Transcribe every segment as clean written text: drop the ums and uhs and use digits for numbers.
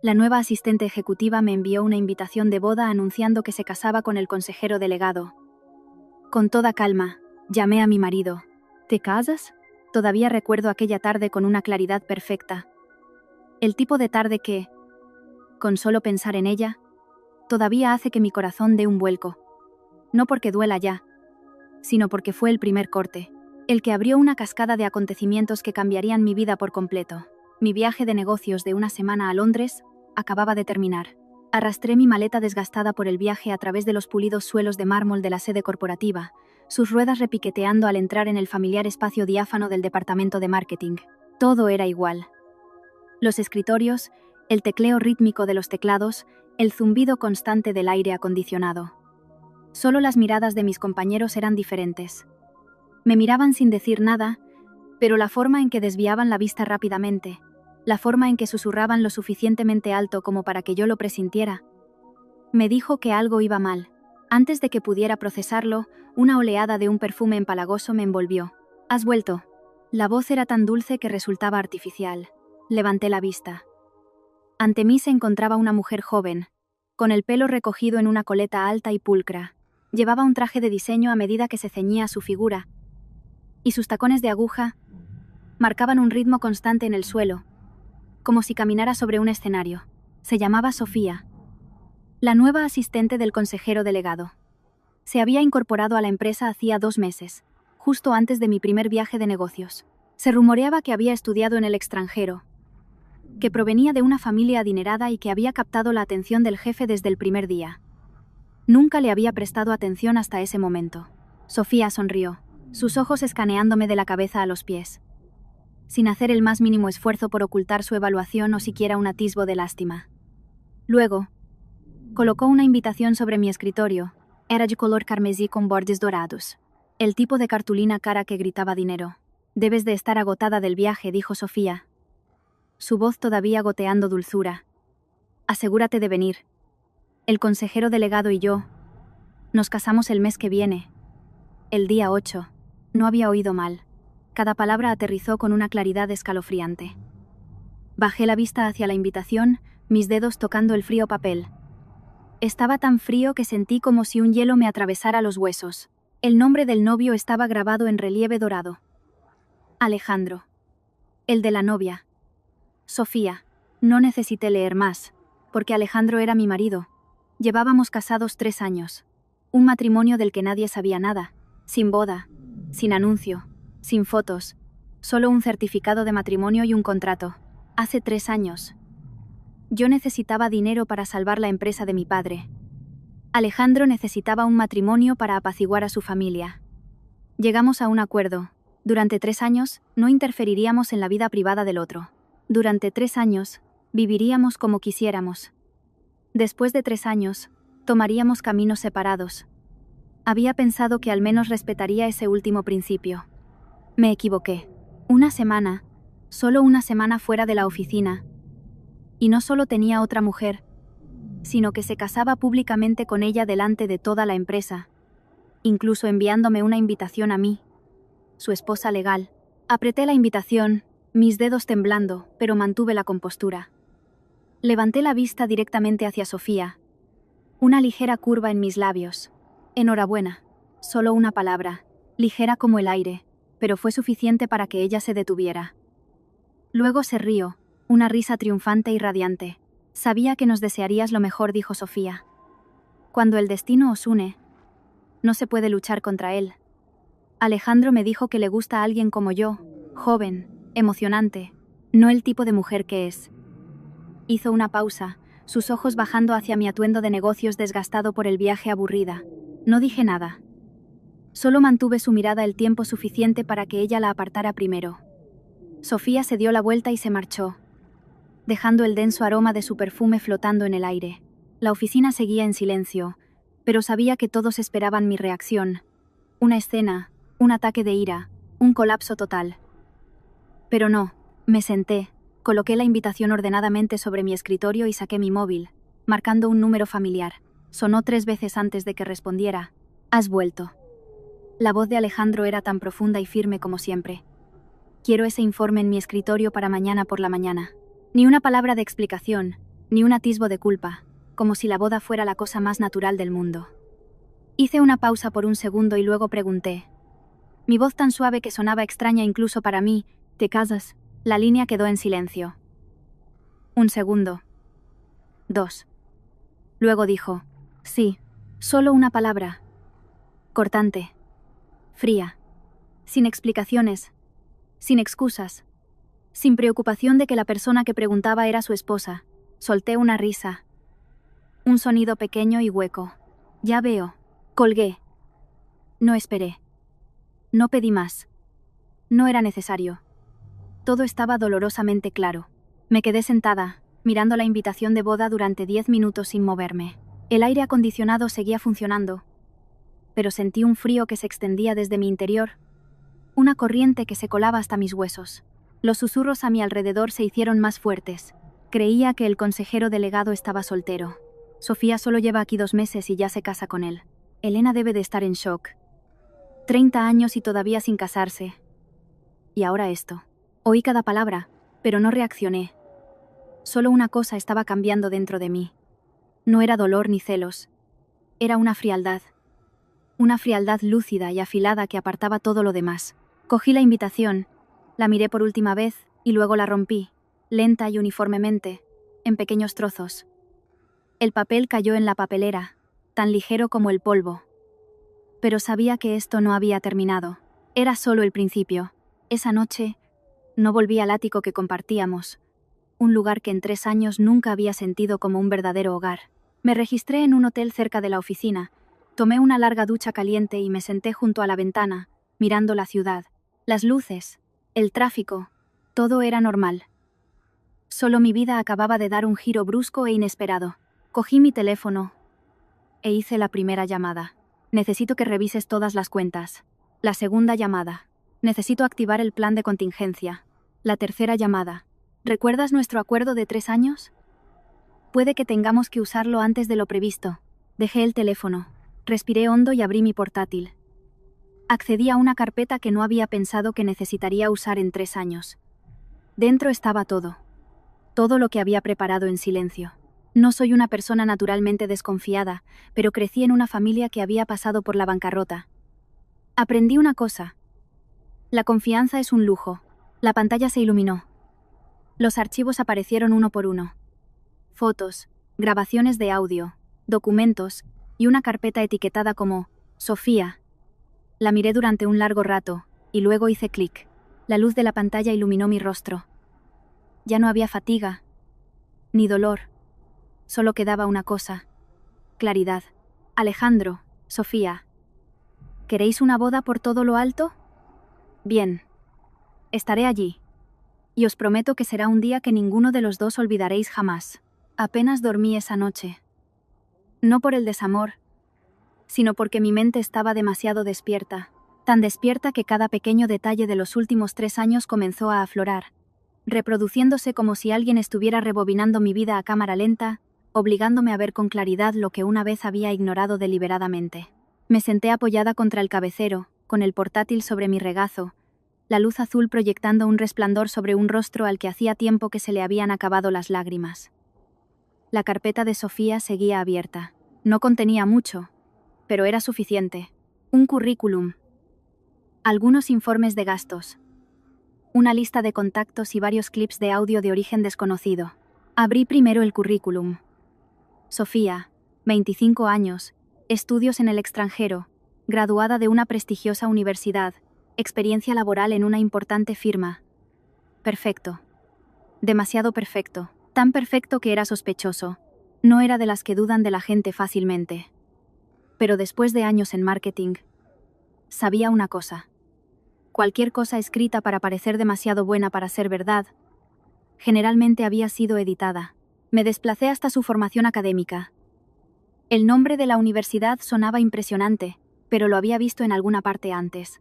La nueva asistente ejecutiva me envió una invitación de boda anunciando que se casaba con el consejero delegado. Con toda calma, llamé a mi marido. ¿Te casas? Todavía recuerdo aquella tarde con una claridad perfecta. El tipo de tarde que, con solo pensar en ella, todavía hace que mi corazón dé un vuelco. No porque duela ya, sino porque fue el primer corte, el que abrió una cascada de acontecimientos que cambiarían mi vida por completo. Mi viaje de negocios de una semana a Londres acababa de terminar. Arrastré mi maleta desgastada por el viaje a través de los pulidos suelos de mármol de la sede corporativa, sus ruedas repiqueteando al entrar en el familiar espacio diáfano del departamento de marketing. Todo era igual. Los escritorios, el tecleo rítmico de los teclados, el zumbido constante del aire acondicionado. Solo las miradas de mis compañeros eran diferentes. Me miraban sin decir nada, pero la forma en que desviaban la vista rápidamente, la forma en que susurraban lo suficientemente alto como para que yo lo presintiera, me dijo que algo iba mal. Antes de que pudiera procesarlo, una oleada de un perfume empalagoso me envolvió. «¿Has vuelto?» La voz era tan dulce que resultaba artificial. Levanté la vista. Ante mí se encontraba una mujer joven, con el pelo recogido en una coleta alta y pulcra. Llevaba un traje de diseño a medida que se ceñía a su figura, y sus tacones de aguja marcaban un ritmo constante en el suelo, como si caminara sobre un escenario. Se llamaba Sofía, la nueva asistente del consejero delegado. Se había incorporado a la empresa hacía 2 meses, justo antes de mi primer viaje de negocios. Se rumoreaba que había estudiado en el extranjero, que provenía de una familia adinerada y que había captado la atención del jefe desde el primer día. Nunca le había prestado atención hasta ese momento. Sofía sonrió, sus ojos escaneándome de la cabeza a los pies, sin hacer el más mínimo esfuerzo por ocultar su evaluación o siquiera un atisbo de lástima. Luego, colocó una invitación sobre mi escritorio. Era de color carmesí con bordes dorados. El tipo de cartulina cara que gritaba dinero. «Debes de estar agotada del viaje», dijo Sofía, su voz todavía goteando dulzura. «Asegúrate de venir. El consejero delegado y yo nos casamos el mes que viene. El día 8. No había oído mal. Cada palabra aterrizó con una claridad escalofriante. Bajé la vista hacia la invitación, mis dedos tocando el frío papel. Estaba tan frío que sentí como si un hielo me atravesara los huesos. El nombre del novio estaba grabado en relieve dorado. Alejandro. El de la novia. Sofía. No necesité leer más, porque Alejandro era mi marido. Llevábamos casados 3 años. Un matrimonio del que nadie sabía nada. Sin boda, sin anuncio, sin fotos. Solo un certificado de matrimonio y un contrato. Hace 3 años. Yo necesitaba dinero para salvar la empresa de mi padre. Alejandro necesitaba un matrimonio para apaciguar a su familia. Llegamos a un acuerdo. Durante 3 años, no interferiríamos en la vida privada del otro. Durante 3 años, viviríamos como quisiéramos. Después de 3 años, tomaríamos caminos separados. Había pensado que al menos respetaría ese último principio. Me equivoqué. Una semana, solo una semana fuera de la oficina. Y no solo tenía otra mujer, sino que se casaba públicamente con ella delante de toda la empresa, incluso enviándome una invitación a mí, su esposa legal. Apreté la invitación, mis dedos temblando, pero mantuve la compostura. Levanté la vista directamente hacia Sofía. Una ligera curva en mis labios. Enhorabuena. Solo una palabra, ligera como el aire, pero fue suficiente para que ella se detuviera. Luego se rió, una risa triunfante y radiante. «Sabía que nos desearías lo mejor», dijo Sofía. «Cuando el destino os une, no se puede luchar contra él. Alejandro me dijo que le gusta a alguien como yo, joven, emocionante, no el tipo de mujer que es». Hizo una pausa, sus ojos bajando hacia mi atuendo de negocios desgastado por el viaje aburrida. No dije nada. Solo mantuve su mirada el tiempo suficiente para que ella la apartara primero. Sofía se dio la vuelta y se marchó, dejando el denso aroma de su perfume flotando en el aire. La oficina seguía en silencio, pero sabía que todos esperaban mi reacción. Una escena, un ataque de ira, un colapso total. Pero no, me senté, coloqué la invitación ordenadamente sobre mi escritorio y saqué mi móvil, marcando un número familiar. Sonó 3 veces antes de que respondiera. «Has vuelto». La voz de Alejandro era tan profunda y firme como siempre. «Quiero ese informe en mi escritorio para mañana por la mañana». Ni una palabra de explicación, ni un atisbo de culpa, como si la boda fuera la cosa más natural del mundo. Hice una pausa por un segundo y luego pregunté. Mi voz tan suave que sonaba extraña incluso para mí, ¿te casas? La línea quedó en silencio. Un segundo. 2. Luego dijo, sí, solo una palabra. Cortante. Fría. Sin explicaciones. Sin excusas. Sin preocupación de que la persona que preguntaba era su esposa. Solté una risa. Un sonido pequeño y hueco. Ya veo. Colgué. No esperé. No pedí más. No era necesario. Todo estaba dolorosamente claro. Me quedé sentada, mirando la invitación de boda durante 10 minutos sin moverme. El aire acondicionado seguía funcionando, pero sentí un frío que se extendía desde mi interior, una corriente que se colaba hasta mis huesos. Los susurros a mi alrededor se hicieron más fuertes. Creía que el consejero delegado estaba soltero. Sofía solo lleva aquí 2 meses y ya se casa con él. Elena debe de estar en shock. 30 años y todavía sin casarse. Y ahora esto. Oí cada palabra, pero no reaccioné. Solo una cosa estaba cambiando dentro de mí. No era dolor ni celos. Era una frialdad. Una frialdad lúcida y afilada que apartaba todo lo demás. Cogí la invitación, la miré por última vez y luego la rompí, lenta y uniformemente, en pequeños trozos. El papel cayó en la papelera, tan ligero como el polvo. Pero sabía que esto no había terminado. Era solo el principio. Esa noche, no volví al ático que compartíamos, un lugar que en 3 años nunca había sentido como un verdadero hogar. Me registré en un hotel cerca de la oficina, tomé una larga ducha caliente y me senté junto a la ventana, mirando la ciudad. Las luces, el tráfico, todo era normal. Solo mi vida acababa de dar un giro brusco e inesperado. Cogí mi teléfono e hice la primera llamada. Necesito que revises todas las cuentas. La segunda llamada. Necesito activar el plan de contingencia. La tercera llamada. ¿Recuerdas nuestro acuerdo de 3 años? Puede que tengamos que usarlo antes de lo previsto. Dejé el teléfono. Respiré hondo y abrí mi portátil. Accedí a una carpeta que no había pensado que necesitaría usar en 3 años. Dentro estaba todo. Todo lo que había preparado en silencio. No soy una persona naturalmente desconfiada, pero crecí en una familia que había pasado por la bancarrota. Aprendí una cosa. La confianza es un lujo. La pantalla se iluminó. Los archivos aparecieron uno por uno. Fotos, grabaciones de audio, documentos y una carpeta etiquetada como Sofía. La miré durante un largo rato y luego hice clic. La luz de la pantalla iluminó mi rostro. Ya no había fatiga, ni dolor. Solo quedaba una cosa. Claridad. Alejandro, Sofía. ¿Queréis una boda por todo lo alto? Bien. Estaré allí. Y os prometo que será un día que ninguno de los dos olvidaréis jamás. Apenas dormí esa noche. No por el desamor, sino porque mi mente estaba demasiado despierta. Tan despierta que cada pequeño detalle de los últimos 3 años comenzó a aflorar, reproduciéndose como si alguien estuviera rebobinando mi vida a cámara lenta, obligándome a ver con claridad lo que una vez había ignorado deliberadamente. Me senté apoyada contra el cabecero, con el portátil sobre mi regazo, la luz azul proyectando un resplandor sobre un rostro al que hacía tiempo que se le habían acabado las lágrimas. La carpeta de Sofía seguía abierta. No contenía mucho, pero era suficiente. Un currículum, algunos informes de gastos, una lista de contactos y varios clips de audio de origen desconocido. Abrí primero el currículum. Sofía, 25 años, estudios en el extranjero, graduada de una prestigiosa universidad, experiencia laboral en una importante firma. Perfecto. Demasiado perfecto. Tan perfecto que era sospechoso. No era de las que dudan de la gente fácilmente. Pero después de años en marketing, sabía una cosa. Cualquier cosa escrita para parecer demasiado buena para ser verdad, generalmente había sido editada. Me desplacé hasta su formación académica. El nombre de la universidad sonaba impresionante, pero lo había visto en alguna parte antes.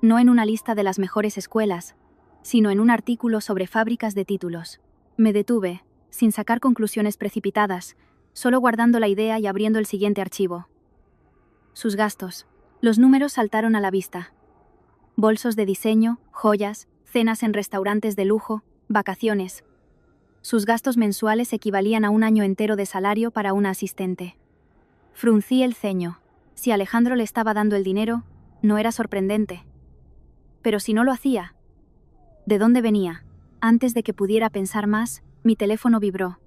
No en una lista de las mejores escuelas, sino en un artículo sobre fábricas de títulos. Me detuve, sin sacar conclusiones precipitadas, solo guardando la idea y abriendo el siguiente archivo. Sus gastos. Los números saltaron a la vista. Bolsos de diseño, joyas, cenas en restaurantes de lujo, vacaciones. Sus gastos mensuales equivalían a un año entero de salario para una asistente. Fruncí el ceño. Si Alejandro le estaba dando el dinero, no era sorprendente. Pero si no lo hacía, ¿de dónde venía? Antes de que pudiera pensar más, mi teléfono vibró.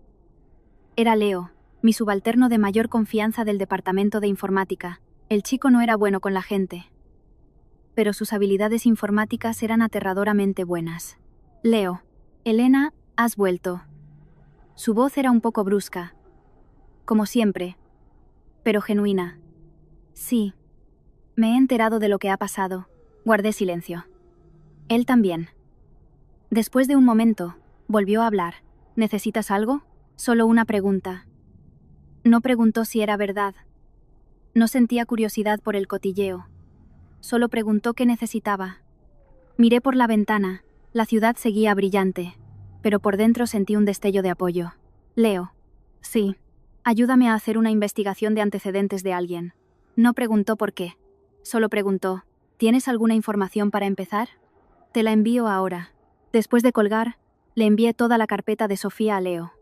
Era Leo, mi subalterno de mayor confianza del departamento de informática. El chico no era bueno con la gente, pero sus habilidades informáticas eran aterradoramente buenas. Leo, Elena, has vuelto. Su voz era un poco brusca, como siempre, pero genuina. Sí, me he enterado de lo que ha pasado. Guardé silencio. Él también. Después de un momento, volvió a hablar. ¿Necesitas algo? Solo una pregunta. No preguntó si era verdad. No sentía curiosidad por el cotilleo. Solo preguntó qué necesitaba. Miré por la ventana. La ciudad seguía brillante, pero por dentro sentí un destello de apoyo. Leo. Sí. Ayúdame a hacer una investigación de antecedentes de alguien. No preguntó por qué. Solo preguntó, ¿tienes alguna información para empezar? Te la envío ahora. Después de colgar, le envié toda la carpeta de Sofía a Leo.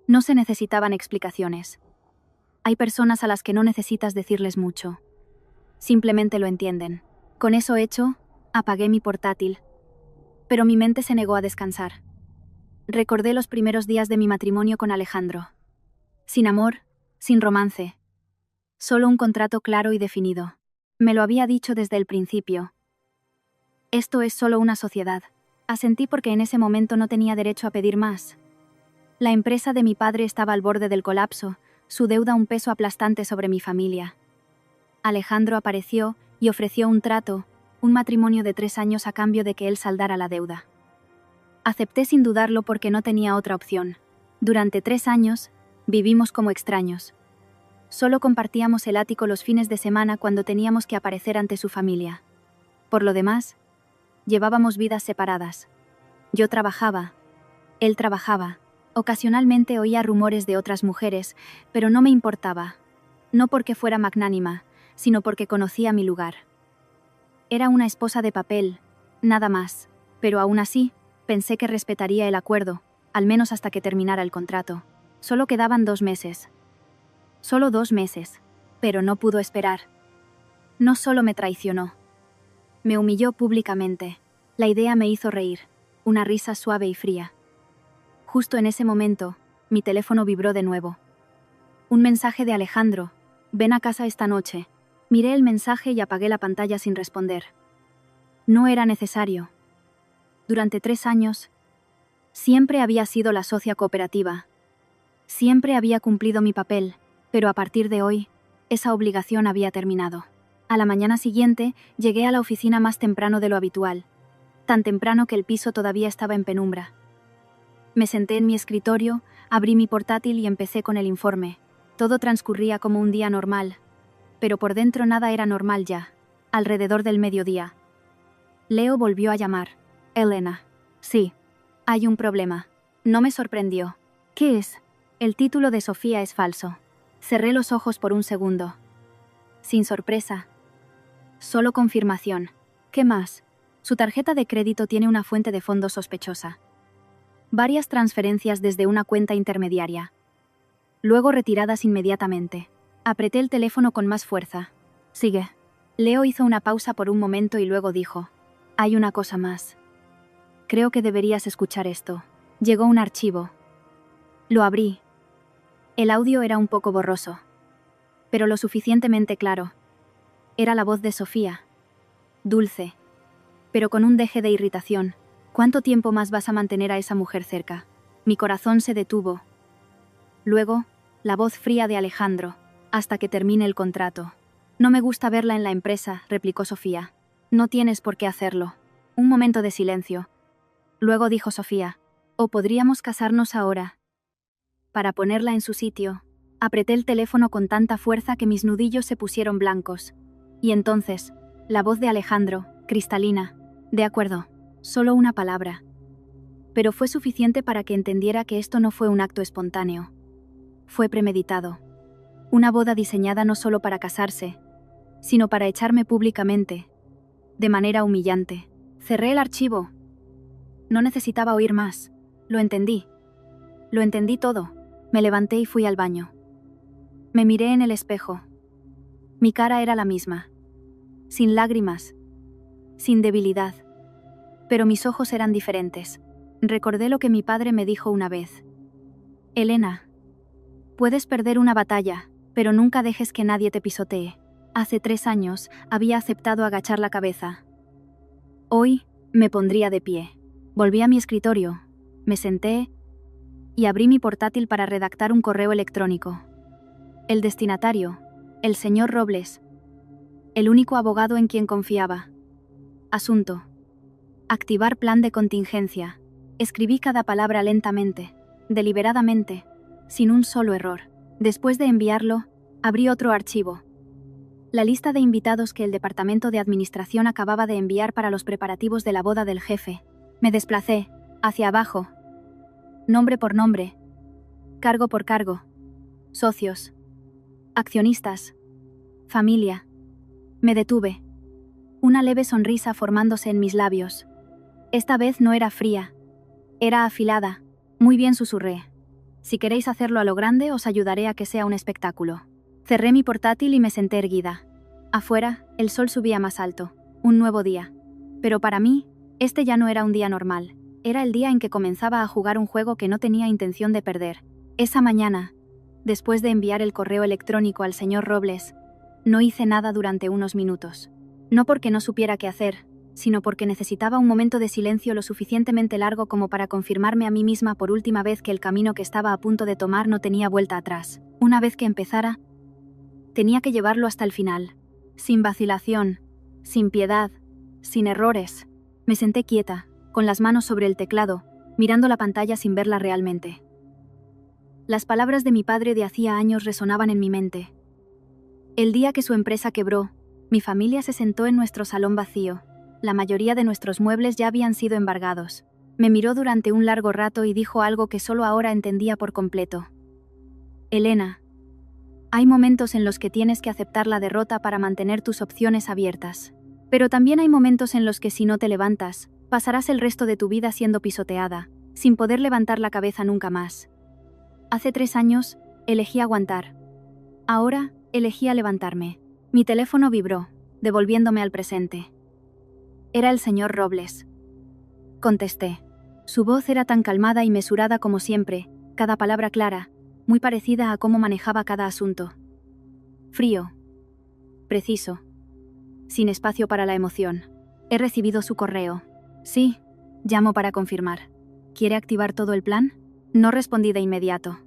No se necesitaban explicaciones. Hay personas a las que no necesitas decirles mucho. Simplemente lo entienden. Con eso hecho, apagué mi portátil. Pero mi mente se negó a descansar. Recordé los primeros días de mi matrimonio con Alejandro. Sin amor, sin romance. Solo un contrato claro y definido. Me lo había dicho desde el principio. Esto es solo una sociedad. Asentí porque en ese momento no tenía derecho a pedir más. La empresa de mi padre estaba al borde del colapso, su deuda un peso aplastante sobre mi familia. Alejandro apareció y ofreció un trato, un matrimonio de 3 años a cambio de que él saldara la deuda. Acepté sin dudarlo porque no tenía otra opción. Durante 3 años, vivimos como extraños. Solo compartíamos el ático los fines de semana cuando teníamos que aparecer ante su familia. Por lo demás, llevábamos vidas separadas. Yo trabajaba, él trabajaba. Ocasionalmente oía rumores de otras mujeres, pero no me importaba. No porque fuera magnánima, sino porque conocía mi lugar. Era una esposa de papel, nada más, pero aún así, pensé que respetaría el acuerdo, al menos hasta que terminara el contrato. Solo quedaban 2 meses. Solo 2 meses, pero no pudo esperar. No solo me traicionó. Me humilló públicamente. La idea me hizo reír, una risa suave y fría. Justo en ese momento, mi teléfono vibró de nuevo. Un mensaje de Alejandro. Ven a casa esta noche. Miré el mensaje y apagué la pantalla sin responder. No era necesario. Durante 3 años, siempre había sido la socia cooperativa. Siempre había cumplido mi papel, pero a partir de hoy, esa obligación había terminado. A la mañana siguiente, llegué a la oficina más temprano de lo habitual, tan temprano que el piso todavía estaba en penumbra. Me senté en mi escritorio, abrí mi portátil y empecé con el informe. Todo transcurría como un día normal, pero por dentro nada era normal ya. Alrededor del mediodía, Leo volvió a llamar. Elena. Sí. Hay un problema. No me sorprendió. ¿Qué es? El título de Sofía es falso. Cerré los ojos por un segundo. Sin sorpresa. Solo confirmación. ¿Qué más? Su tarjeta de crédito tiene una fuente de fondos sospechosa. Varias transferencias desde una cuenta intermediaria. Luego retiradas inmediatamente. Apreté el teléfono con más fuerza. Sigue. Leo hizo una pausa por un momento y luego dijo: hay una cosa más. Creo que deberías escuchar esto. Llegó un archivo. Lo abrí. El audio era un poco borroso, pero lo suficientemente claro. Era la voz de Sofía. Dulce, pero con un deje de irritación. ¿Cuánto tiempo más vas a mantener a esa mujer cerca? Mi corazón se detuvo. Luego, la voz fría de Alejandro. Hasta que termine el contrato. No me gusta verla en la empresa, replicó Sofía. No tienes por qué hacerlo. Un momento de silencio. Luego dijo Sofía: o podríamos casarnos ahora. Para ponerla en su sitio, apreté el teléfono con tanta fuerza que mis nudillos se pusieron blancos. Y entonces, la voz de Alejandro, cristalina. De acuerdo, solo una palabra. Pero fue suficiente para que entendiera que esto no fue un acto espontáneo. Fue premeditado. Una boda diseñada no solo para casarse, sino para echarme públicamente, de manera humillante. Cerré el archivo. No necesitaba oír más. Lo entendí. Lo entendí todo. Me levanté y fui al baño. Me miré en el espejo. Mi cara era la misma. Sin lágrimas. Sin debilidad. Pero mis ojos eran diferentes. Recordé lo que mi padre me dijo una vez. Elena, puedes perder una batalla, pero nunca dejes que nadie te pisotee. Hace 3 años había aceptado agachar la cabeza. Hoy me pondría de pie. Volví a mi escritorio, me senté y abrí mi portátil para redactar un correo electrónico. El destinatario, el señor Robles, el único abogado en quien confiaba. Asunto: activar plan de contingencia. Escribí cada palabra lentamente, deliberadamente, sin un solo error. Después de enviarlo, abrí otro archivo. La lista de invitados que el departamento de administración acababa de enviar para los preparativos de la boda del jefe. Me desplacé, hacia abajo. Nombre por nombre. Cargo por cargo. Socios. Accionistas. Familia. Me detuve. Una leve sonrisa formándose en mis labios. Esta vez no era fría. Era afilada. Muy bien, susurré. Si queréis hacerlo a lo grande, os ayudaré a que sea un espectáculo. Cerré mi portátil y me senté erguida. Afuera, el sol subía más alto. Un nuevo día. Pero para mí, este ya no era un día normal. Era el día en que comenzaba a jugar un juego que no tenía intención de perder. Esa mañana, después de enviar el correo electrónico al señor Robles, no hice nada durante unos minutos. No porque no supiera qué hacer, sino porque necesitaba un momento de silencio lo suficientemente largo como para confirmarme a mí misma por última vez que el camino que estaba a punto de tomar no tenía vuelta atrás. Una vez que empezara, tenía que llevarlo hasta el final. Sin vacilación, sin piedad, sin errores. Me senté quieta, con las manos sobre el teclado, mirando la pantalla sin verla realmente. Las palabras de mi padre de hacía años resonaban en mi mente. El día que su empresa quebró, mi familia se sentó en nuestro salón vacío. La mayoría de nuestros muebles ya habían sido embargados. Me miró durante un largo rato y dijo algo que solo ahora entendía por completo. Elena, hay momentos en los que tienes que aceptar la derrota para mantener tus opciones abiertas. Pero también hay momentos en los que si no te levantas, pasarás el resto de tu vida siendo pisoteada, sin poder levantar la cabeza nunca más. Hace 3 años, elegí aguantar. Ahora, elegí levantarme. Mi teléfono vibró, devolviéndome al presente. Era el señor Robles. Contesté. Su voz era tan calmada y mesurada como siempre, cada palabra clara, muy parecida a cómo manejaba cada asunto. Frío. Preciso. Sin espacio para la emoción. He recibido su correo. Sí, llamo para confirmar. ¿Quiere activar todo el plan? No respondí de inmediato.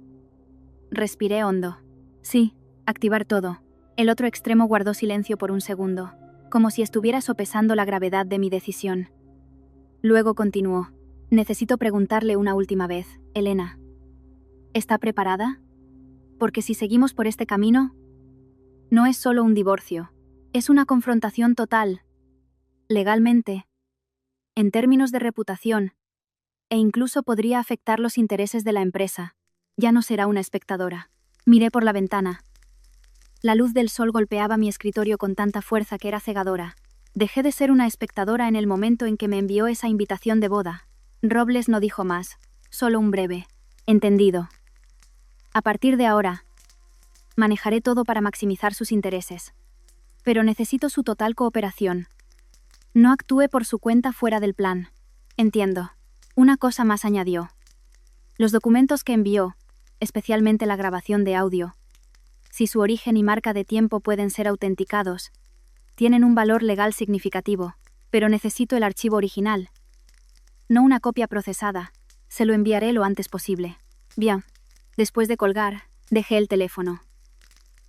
Respiré hondo. Sí, activar todo. El otro extremo guardó silencio por un segundo, como si estuviera sopesando la gravedad de mi decisión. Luego continuó. Necesito preguntarle una última vez, Elena. ¿Está preparada? Porque si seguimos por este camino, no es solo un divorcio, es una confrontación total. Legalmente, en términos de reputación, e incluso podría afectar los intereses de la empresa. Ya no será una espectadora. Miré por la ventana. La luz del sol golpeaba mi escritorio con tanta fuerza que era cegadora. Dejé de ser una espectadora en el momento en que me envió esa invitación de boda. Robles no dijo más, solo un breve «entendido». A partir de ahora, manejaré todo para maximizar sus intereses. Pero necesito su total cooperación. No actúe por su cuenta fuera del plan. Entiendo. Una cosa más añadió. Los documentos que envió, especialmente la grabación de audio, si su origen y marca de tiempo pueden ser autenticados, tienen un valor legal significativo, pero necesito el archivo original. No una copia procesada. Se lo enviaré lo antes posible. Bien. Después de colgar, dejé el teléfono.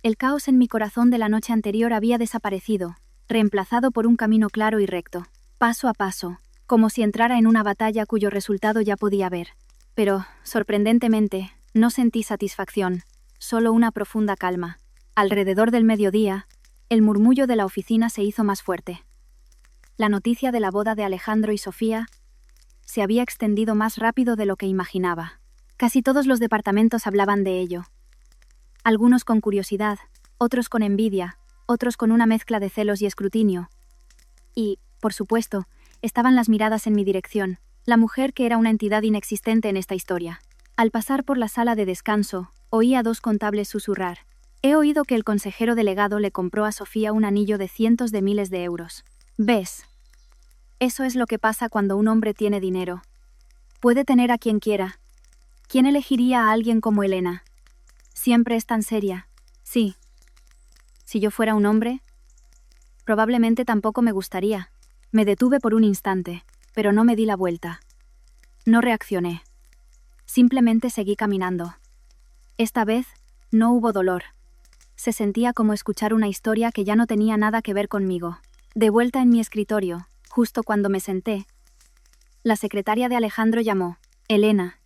El caos en mi corazón de la noche anterior había desaparecido, reemplazado por un camino claro y recto, paso a paso, como si entrara en una batalla cuyo resultado ya podía ver. Pero, sorprendentemente, no sentí satisfacción, solo una profunda calma. Alrededor del mediodía, el murmullo de la oficina se hizo más fuerte. La noticia de la boda de Alejandro y Sofía se había extendido más rápido de lo que imaginaba. Casi todos los departamentos hablaban de ello. Algunos con curiosidad, otros con envidia, otros con una mezcla de celos y escrutinio. Y, por supuesto, estaban las miradas en mi dirección, la mujer que era una entidad inexistente en esta historia. Al pasar por la sala de descanso, oí a dos contables susurrar. He oído que el consejero delegado le compró a Sofía un anillo de cientos de miles de euros. ¿Ves? Eso es lo que pasa cuando un hombre tiene dinero. Puede tener a quien quiera. ¿Quién elegiría a alguien como Elena? Siempre es tan seria. Sí. Si yo fuera un hombre, probablemente tampoco me gustaría. Me detuve por un instante, pero no me di la vuelta. No reaccioné. Simplemente seguí caminando. Esta vez, no hubo dolor. Se sentía como escuchar una historia que ya no tenía nada que ver conmigo. De vuelta en mi escritorio, justo cuando me senté, la secretaria de Alejandro llamó. Elena.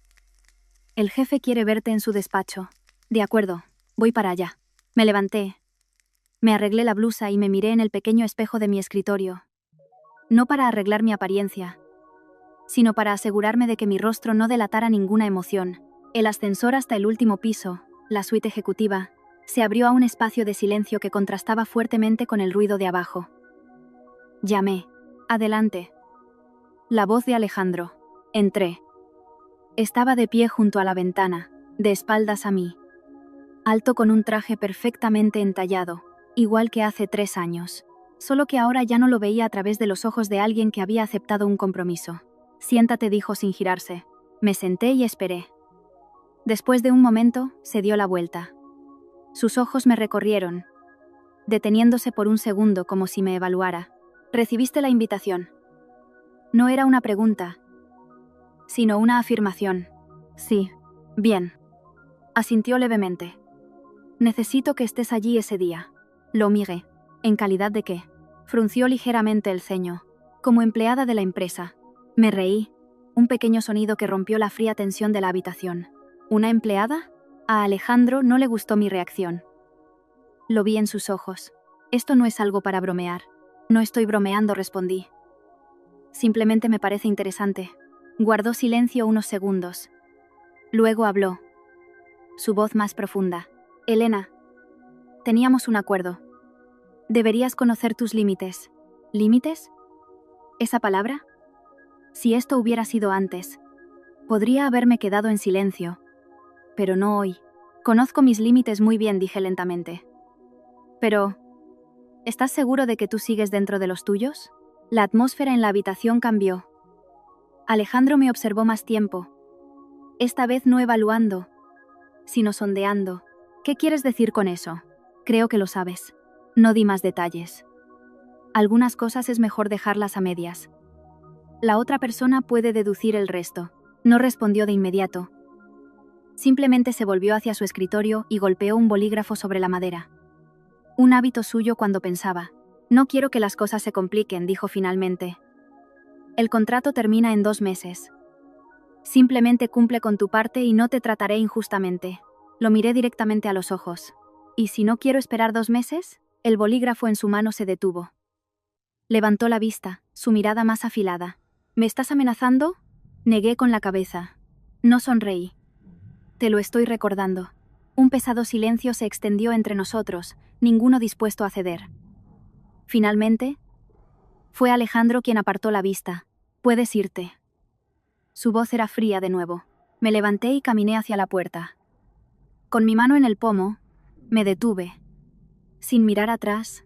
El jefe quiere verte en su despacho. De acuerdo, voy para allá. Me levanté. Me arreglé la blusa y me miré en el pequeño espejo de mi escritorio. No para arreglar mi apariencia, sino para asegurarme de que mi rostro no delatara ninguna emoción. El ascensor hasta el último piso, la suite ejecutiva, se abrió a un espacio de silencio que contrastaba fuertemente con el ruido de abajo. Llamé. Adelante. La voz de Alejandro. Entré. Estaba de pie junto a la ventana, de espaldas a mí. Alto con un traje perfectamente entallado, igual que hace 3 años. Solo que ahora ya no lo veía a través de los ojos de alguien que había aceptado un compromiso. Siéntate, dijo sin girarse. Me senté y esperé. Después de un momento, se dio la vuelta. Sus ojos me recorrieron, deteniéndose por un segundo como si me evaluara. ¿Recibiste la invitación? No era una pregunta, sino una afirmación. Sí. Bien. Asintió levemente. Necesito que estés allí ese día. Lo miré. ¿En calidad de qué? Frunció ligeramente el ceño. Como empleada de la empresa. Me reí. Un pequeño sonido que rompió la fría tensión de la habitación. ¿Una empleada? A Alejandro no le gustó mi reacción. Lo vi en sus ojos. Esto no es algo para bromear. No estoy bromeando, respondí. Simplemente me parece interesante. Guardó silencio unos segundos. Luego habló. Su voz más profunda. Elena, teníamos un acuerdo. Deberías conocer tus límites. ¿Límites? ¿Esa palabra? Si esto hubiera sido antes, podría haberme quedado en silencio. Pero no hoy. Conozco mis límites muy bien, dije lentamente. Pero, ¿estás seguro de que tú sigues dentro de los tuyos? La atmósfera en la habitación cambió. Alejandro me observó más tiempo. Esta vez no evaluando, sino sondeando. ¿Qué quieres decir con eso? Creo que lo sabes. No di más detalles. Algunas cosas es mejor dejarlas a medias. La otra persona puede deducir el resto. No respondió de inmediato. Simplemente se volvió hacia su escritorio y golpeó un bolígrafo sobre la madera. Un hábito suyo cuando pensaba. No quiero que las cosas se compliquen, dijo finalmente. El contrato termina en 2 meses. Simplemente cumple con tu parte y no te trataré injustamente. Lo miré directamente a los ojos. ¿Y si no quiero esperar 2 meses? El bolígrafo en su mano se detuvo. Levantó la vista, su mirada más afilada. ¿Me estás amenazando? Negué con la cabeza. No sonreí. Te lo estoy recordando. Un pesado silencio se extendió entre nosotros, ninguno dispuesto a ceder. Finalmente, fue Alejandro quien apartó la vista. Puedes irte. Su voz era fría de nuevo. Me levanté y caminé hacia la puerta. Con mi mano en el pomo, me detuve. Sin mirar atrás,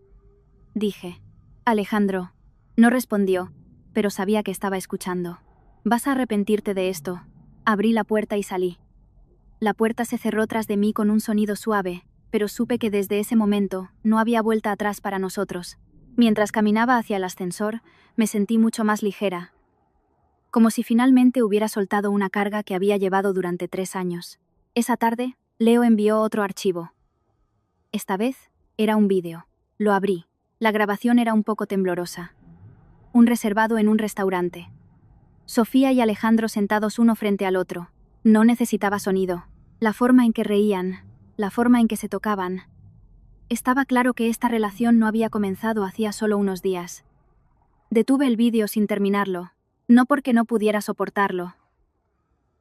dije. Alejandro. No respondió, pero sabía que estaba escuchando. Vas a arrepentirte de esto. Abrí la puerta y salí. La puerta se cerró tras de mí con un sonido suave, pero supe que desde ese momento no había vuelta atrás para nosotros. Mientras caminaba hacia el ascensor, me sentí mucho más ligera, como si finalmente hubiera soltado una carga que había llevado durante 3 años. Esa tarde, Leo envió otro archivo. Esta vez, era un vídeo. Lo abrí. La grabación era un poco temblorosa. Un reservado en un restaurante. Sofía y Alejandro sentados uno frente al otro. No necesitaba sonido. La forma en que reían, la forma en que se tocaban. Estaba claro que esta relación no había comenzado hacía solo unos días. Detuve el vídeo sin terminarlo, no porque no pudiera soportarlo,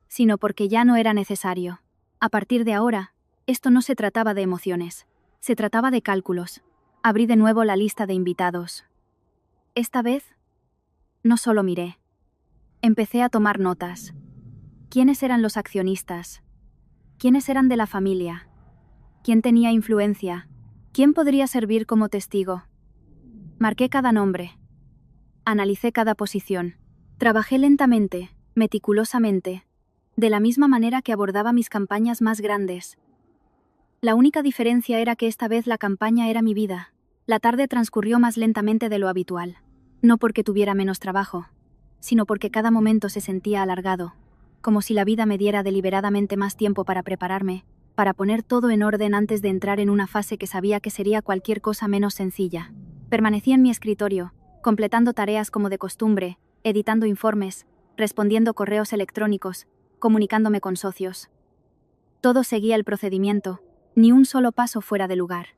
sino porque ya no era necesario. A partir de ahora, esto no se trataba de emociones, se trataba de cálculos. Abrí de nuevo la lista de invitados. Esta vez, no solo miré. Empecé a tomar notas. ¿Quiénes eran los accionistas? ¿Quiénes eran de la familia? ¿Quién tenía influencia? ¿Quién podría servir como testigo? Marqué cada nombre. Analicé cada posición. Trabajé lentamente, meticulosamente, de la misma manera que abordaba mis campañas más grandes. La única diferencia era que esta vez la campaña era mi vida. La tarde transcurrió más lentamente de lo habitual. No porque tuviera menos trabajo, sino porque cada momento se sentía alargado, como si la vida me diera deliberadamente más tiempo para prepararme, para poner todo en orden antes de entrar en una fase que sabía que sería cualquier cosa menos sencilla. Permanecí en mi escritorio, completando tareas como de costumbre, editando informes, respondiendo correos electrónicos, comunicándome con socios. Todo seguía el procedimiento, ni un solo paso fuera de lugar.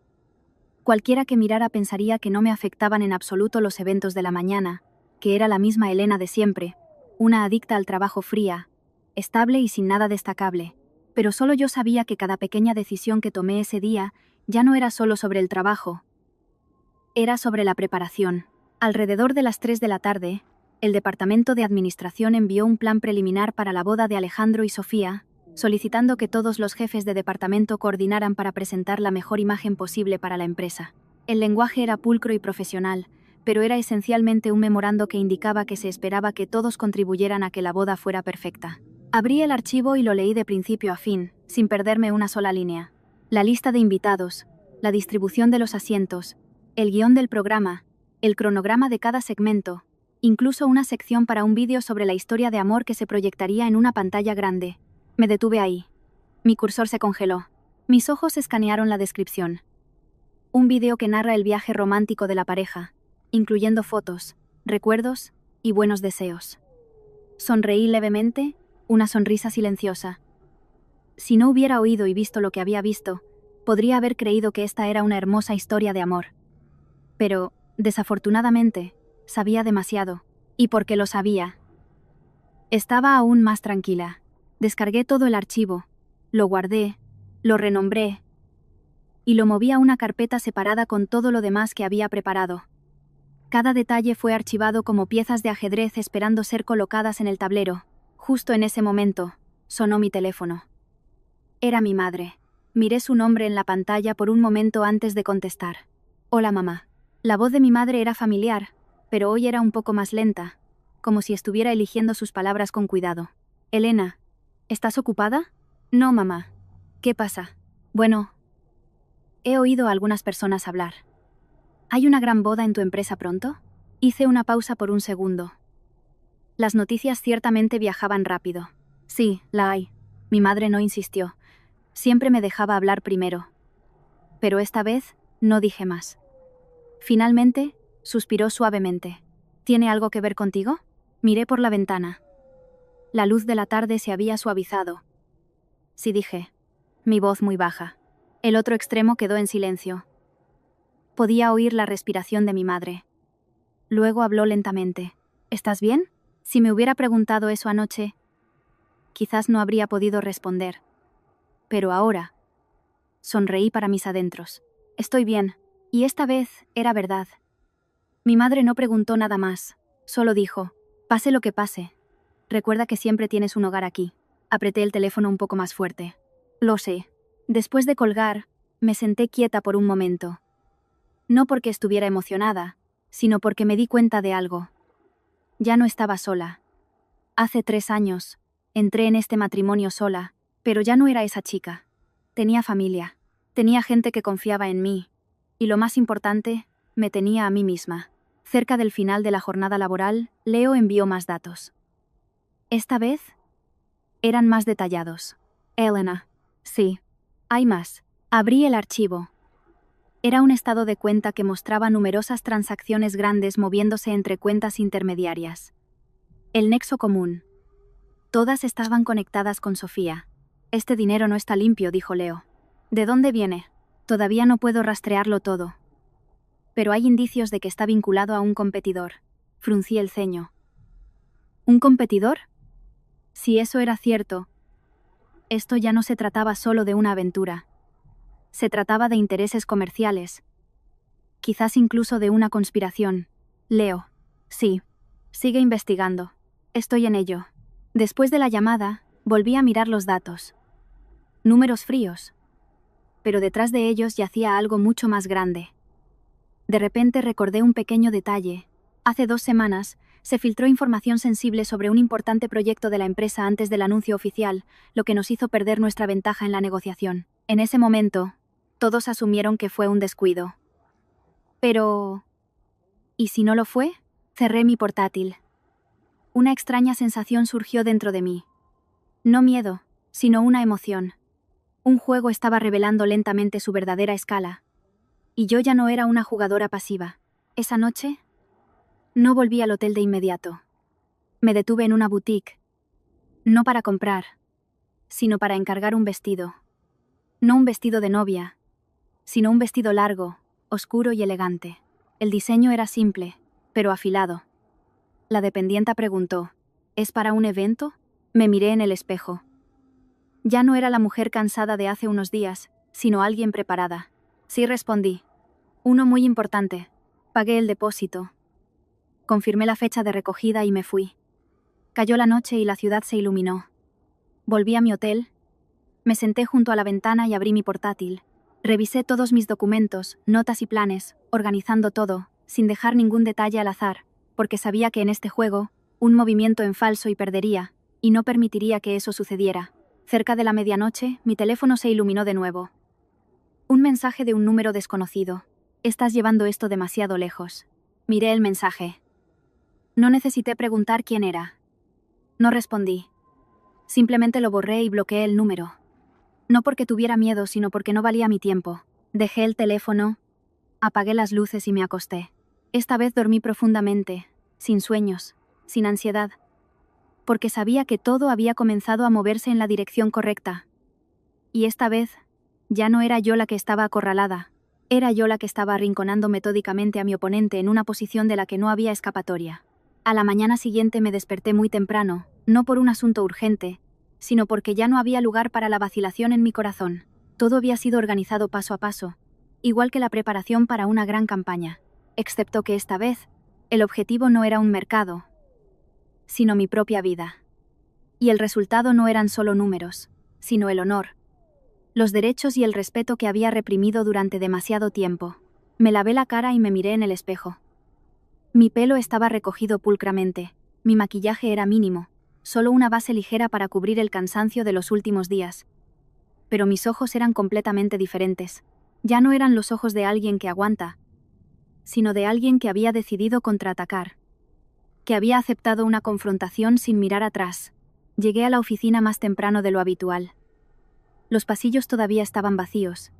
Cualquiera que mirara pensaría que no me afectaban en absoluto los eventos de la mañana, que era la misma Elena de siempre, una adicta al trabajo fría, estable y sin nada destacable. Pero solo yo sabía que cada pequeña decisión que tomé ese día ya no era solo sobre el trabajo. Era sobre la preparación. Alrededor de las 3 de la tarde, el Departamento de Administración envió un plan preliminar para la boda de Alejandro y Sofía, solicitando que todos los jefes de departamento coordinaran para presentar la mejor imagen posible para la empresa. El lenguaje era pulcro y profesional, pero era esencialmente un memorando que indicaba que se esperaba que todos contribuyeran a que la boda fuera perfecta. Abrí el archivo y lo leí de principio a fin, sin perderme una sola línea. La lista de invitados, la distribución de los asientos, el guión del programa, el cronograma de cada segmento, incluso una sección para un vídeo sobre la historia de amor que se proyectaría en una pantalla grande. Me detuve ahí. Mi cursor se congeló. Mis ojos escanearon la descripción. Un vídeo que narra el viaje romántico de la pareja, incluyendo fotos, recuerdos y buenos deseos. Sonreí levemente, una sonrisa silenciosa. Si no hubiera oído y visto lo que había visto, podría haber creído que esta era una hermosa historia de amor. Pero, desafortunadamente, sabía demasiado. Y porque lo sabía, estaba aún más tranquila. Descargué todo el archivo, lo guardé, lo renombré y lo moví a una carpeta separada con todo lo demás que había preparado. Cada detalle fue archivado como piezas de ajedrez esperando ser colocadas en el tablero. Justo en ese momento, sonó mi teléfono. Era mi madre. Miré su nombre en la pantalla por un momento antes de contestar. Hola, mamá. La voz de mi madre era familiar, pero hoy era un poco más lenta, como si estuviera eligiendo sus palabras con cuidado. Elena, ¿estás ocupada? No, mamá. ¿Qué pasa? Bueno, he oído a algunas personas hablar. ¿Hay una gran boda en tu empresa pronto? Hice una pausa por un segundo. Las noticias ciertamente viajaban rápido. Sí, la hay. Mi madre no insistió. Siempre me dejaba hablar primero. Pero esta vez, no dije más. Finalmente, suspiró suavemente. ¿Tiene algo que ver contigo? Miré por la ventana. La luz de la tarde se había suavizado. Sí, dije. Mi voz muy baja. El otro extremo quedó en silencio. Podía oír la respiración de mi madre. Luego habló lentamente. ¿Estás bien? Si me hubiera preguntado eso anoche, quizás no habría podido responder. Pero ahora, sonreí para mis adentros. Estoy bien, y esta vez era verdad. Mi madre no preguntó nada más, solo dijo, pase lo que pase. Recuerda que siempre tienes un hogar aquí. Apreté el teléfono un poco más fuerte. Lo sé. Después de colgar, me senté quieta por un momento. No porque estuviera emocionada, sino porque me di cuenta de algo. Ya no estaba sola. Hace 3 años, entré en este matrimonio sola, pero ya no era esa chica. Tenía familia, tenía gente que confiaba en mí, y lo más importante, me tenía a mí misma. Cerca del final de la jornada laboral, Leo envió más datos. Esta vez, eran más detallados. Elena. Sí. Hay más. Abrí el archivo. Era un estado de cuenta que mostraba numerosas transacciones grandes moviéndose entre cuentas intermediarias. El nexo común. Todas estaban conectadas con Sofía. Este dinero no está limpio, dijo Leo. ¿De dónde viene? Todavía no puedo rastrearlo todo. Pero hay indicios de que está vinculado a un competidor. Fruncí el ceño. ¿Un competidor? Si eso era cierto, esto ya no se trataba solo de una aventura. Se trataba de intereses comerciales. Quizás incluso de una conspiración. Leo. Sí. Sigue investigando. Estoy en ello. Después de la llamada, Volví a mirar los datos. Números fríos. Pero detrás de ellos yacía algo mucho más grande. De repente recordé un pequeño detalle. Hace 2 semanas, se filtró información sensible sobre un importante proyecto de la empresa antes del anuncio oficial, lo que nos hizo perder nuestra ventaja en la negociación. En ese momento, todos asumieron que fue un descuido. Pero... ¿y si no lo fue? Cerré mi portátil. Una extraña sensación surgió dentro de mí. No miedo, sino una emoción. Un juego estaba revelando lentamente su verdadera escala. Y yo ya no era una jugadora pasiva. Esa noche, no volví al hotel de inmediato. Me detuve en una boutique. No para comprar, sino para encargar un vestido. No un vestido de novia, sino un vestido largo, oscuro y elegante. El diseño era simple, pero afilado. La dependienta preguntó, ¿es para un evento? Me miré en el espejo. Ya no era la mujer cansada de hace unos días, sino alguien preparada. Sí, respondí. Uno muy importante. Pagué el depósito. Confirmé la fecha de recogida y me fui. Cayó la noche y la ciudad se iluminó. Volví a mi hotel. Me senté junto a la ventana y abrí mi portátil. Revisé todos mis documentos, notas y planes, organizando todo, sin dejar ningún detalle al azar, porque sabía que en este juego, un movimiento en falso y perdería, y no permitiría que eso sucediera. Cerca de la medianoche, mi teléfono se iluminó de nuevo. Un mensaje de un número desconocido. Estás llevando esto demasiado lejos. Miré el mensaje. No necesité preguntar quién era. No respondí. Simplemente lo borré y bloqueé el número. No porque tuviera miedo, sino porque no valía mi tiempo. Dejé el teléfono, apagué las luces y me acosté. Esta vez dormí profundamente, sin sueños, sin ansiedad, porque sabía que todo había comenzado a moverse en la dirección correcta. Y esta vez, ya no era yo la que estaba acorralada, era yo la que estaba arrinconando metódicamente a mi oponente en una posición de la que no había escapatoria. A la mañana siguiente me desperté muy temprano, no por un asunto urgente, sino porque ya no había lugar para la vacilación en mi corazón. Todo había sido organizado paso a paso, igual que la preparación para una gran campaña, excepto que esta vez, el objetivo no era un mercado, sino mi propia vida. Y el resultado no eran solo números, sino el honor, los derechos y el respeto que había reprimido durante demasiado tiempo. Me lavé la cara y me miré en el espejo. Mi pelo estaba recogido pulcramente, mi maquillaje era mínimo, solo una base ligera para cubrir el cansancio de los últimos días. Pero mis ojos eran completamente diferentes. Ya no eran los ojos de alguien que aguanta, sino de alguien que había decidido contraatacar, que había aceptado una confrontación sin mirar atrás. Llegué a la oficina más temprano de lo habitual. Los pasillos todavía estaban vacíos.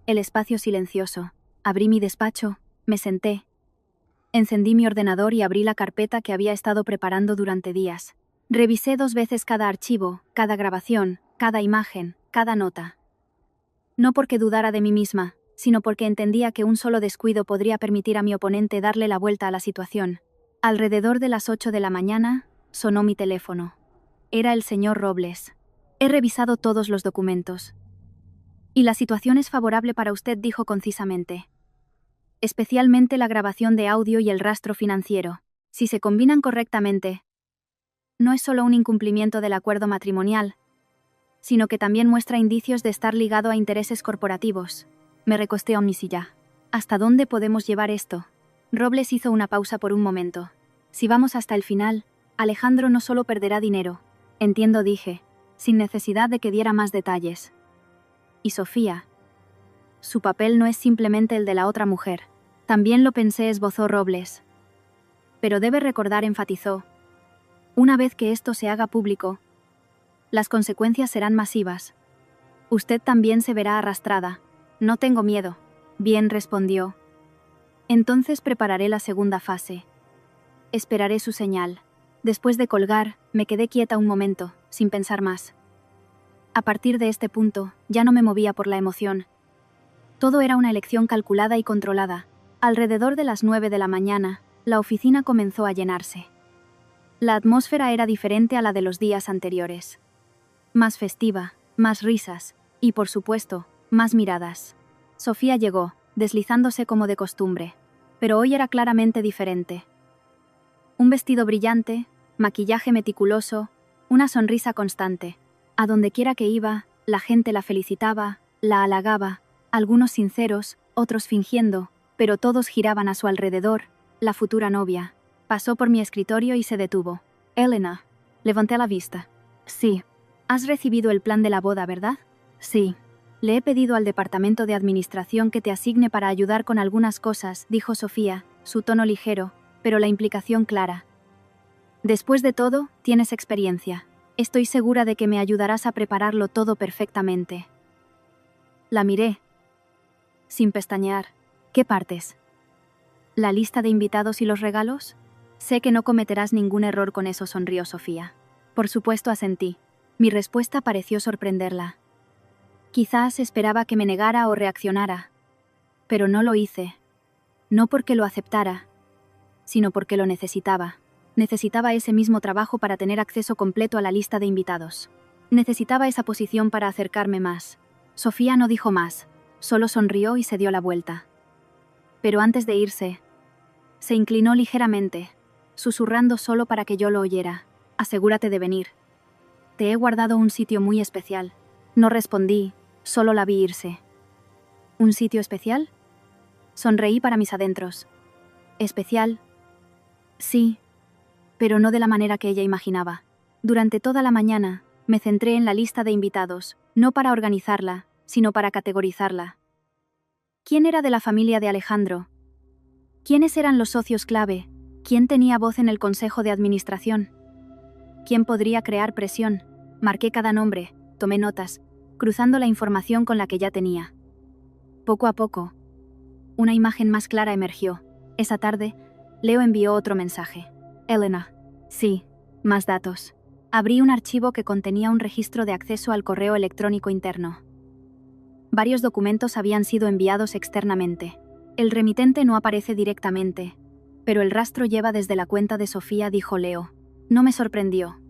El espacio silencioso. Abrí mi despacho, me senté. Encendí mi ordenador y abrí la carpeta que había estado preparando durante días. Revisé 2 veces cada archivo, cada grabación, cada imagen, cada nota. No porque dudara de mí misma, sino porque entendía que un solo descuido podría permitir a mi oponente darle la vuelta a la situación. Alrededor de las 8 de la mañana, sonó mi teléfono. Era el señor Robles. He revisado todos los documentos. Y la situación es favorable para usted, dijo concisamente. Especialmente la grabación de audio y el rastro financiero. Si se combinan correctamente, no es solo un incumplimiento del acuerdo matrimonial, sino que también muestra indicios de estar ligado a intereses corporativos. Me recosté a mi silla. ¿Hasta dónde podemos llevar esto? Robles hizo una pausa por un momento. Si vamos hasta el final, Alejandro no solo perderá dinero. Entiendo, dije, sin necesidad de que diera más detalles. Y Sofía. Su papel no es simplemente el de la otra mujer. También lo pensé, esbozó Robles. Pero debe recordar, enfatizó. Una vez que esto se haga público, las consecuencias serán masivas. Usted también se verá arrastrada. No tengo miedo. Bien, respondió. Entonces prepararé la segunda fase. Esperaré su señal. Después de colgar, me quedé quieta un momento, sin pensar más. A partir de este punto, ya no me movía por la emoción. Todo era una elección calculada y controlada. Alrededor de las 9 de la mañana, la oficina comenzó a llenarse. La atmósfera era diferente a la de los días anteriores. Más festiva, más risas, y por supuesto, más miradas. Sofía llegó, deslizándose como de costumbre, pero hoy era claramente diferente. Un vestido brillante, maquillaje meticuloso, Una sonrisa constante. A donde quiera que iba, la gente la felicitaba, la halagaba, algunos sinceros, otros fingiendo, pero todos giraban a su alrededor. La futura novia. Pasó por mi escritorio y se detuvo. Elena. Levanté la vista. Sí. Has recibido el plan de la boda, ¿verdad? Sí. Le he pedido al departamento de administración que te asigne para ayudar con algunas cosas, dijo Sofía, su tono ligero, pero la implicación clara. Después de todo, tienes experiencia. Estoy segura de que me ayudarás a prepararlo todo perfectamente. La miré, sin pestañear. ¿Qué partes? ¿La lista de invitados y los regalos? Sé que no cometerás ningún error con eso, sonrió Sofía. Por supuesto, asentí. Mi respuesta pareció sorprenderla. Quizás esperaba que me negara o reaccionara. Pero no lo hice. No porque lo aceptara, sino porque lo necesitaba. Necesitaba ese mismo trabajo para tener acceso completo a la lista de invitados. Necesitaba esa posición para acercarme más. Sofía no dijo más, solo sonrió y se dio la vuelta. Pero antes de irse, se inclinó ligeramente, susurrando solo para que yo lo oyera. Asegúrate de venir. Te he guardado un sitio muy especial. No respondí, solo la vi irse. ¿Un sitio especial? Sonreí para mis adentros. ¿Especial? Sí, pero no de la manera que ella imaginaba. Durante toda la mañana, me centré en la lista de invitados, no para organizarla, sino para categorizarla. ¿Quién era de la familia de Alejandro? ¿Quiénes eran los socios clave? ¿Quién tenía voz en el consejo de administración? ¿Quién podría crear presión? Marqué cada nombre, tomé notas, cruzando la información con la que ya tenía. Poco a poco, una imagen más clara emergió. Esa tarde, Leo envió otro mensaje. Elena. Sí, más datos. Abrí un archivo que contenía un registro de acceso al correo electrónico interno. Varios documentos habían sido enviados externamente. El remitente no aparece directamente, pero el rastro lleva desde la cuenta de Sofía, dijo Leo. No me sorprendió.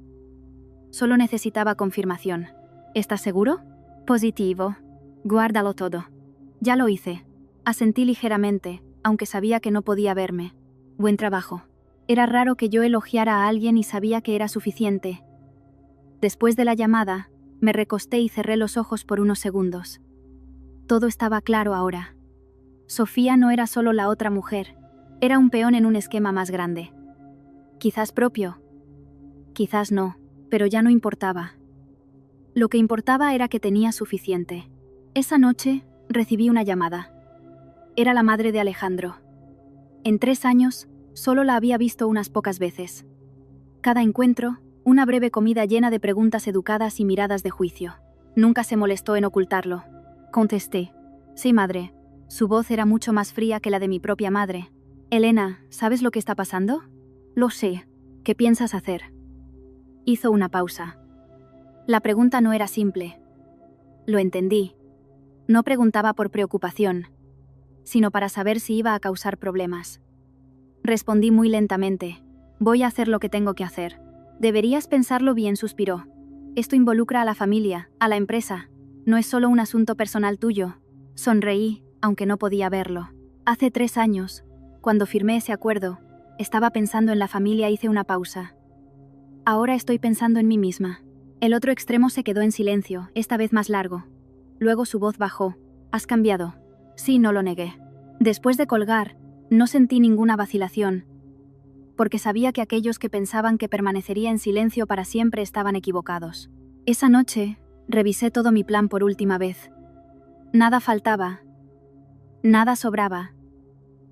Solo necesitaba confirmación. ¿Estás seguro? Positivo. Guárdalo todo. Ya lo hice. Asentí ligeramente, aunque sabía que no podía verme. Buen trabajo. Era raro que yo elogiara a alguien y sabía que era suficiente. Después de la llamada, me recosté y cerré los ojos por unos segundos. Todo estaba claro ahora. Sofía no era solo la otra mujer, era un peón en un esquema más grande. Quizás propio, quizás no, pero ya no importaba. Lo que importaba era que tenía suficiente. Esa noche, recibí una llamada. Era la madre de Alejandro. En 3 años, solo la había visto unas pocas veces. Cada encuentro, una breve comida llena de preguntas educadas y miradas de juicio. Nunca se molestó en ocultarlo. Contesté. Sí, madre. Su voz era mucho más fría que la de mi propia madre. Elena, ¿sabes lo que está pasando? Lo sé. ¿Qué piensas hacer? Hizo una pausa. La pregunta no era simple. Lo entendí. No preguntaba por preocupación, sino para saber si iba a causar problemas. Respondí muy lentamente. Voy a hacer lo que tengo que hacer. Deberías pensarlo bien, suspiró. Esto involucra a la familia, a la empresa. No es solo un asunto personal tuyo. Sonreí, aunque no podía verlo. Hace 3 años, cuando firmé ese acuerdo, estaba pensando en la familia. Hice una pausa. Ahora estoy pensando en mí misma. El otro extremo se quedó en silencio, esta vez más largo. Luego su voz bajó. ¿Has cambiado? Sí, no lo negué. Después de colgar, no sentí ninguna vacilación, porque sabía que aquellos que pensaban que permanecería en silencio para siempre estaban equivocados. Esa noche, revisé todo mi plan por última vez. Nada faltaba. Nada sobraba.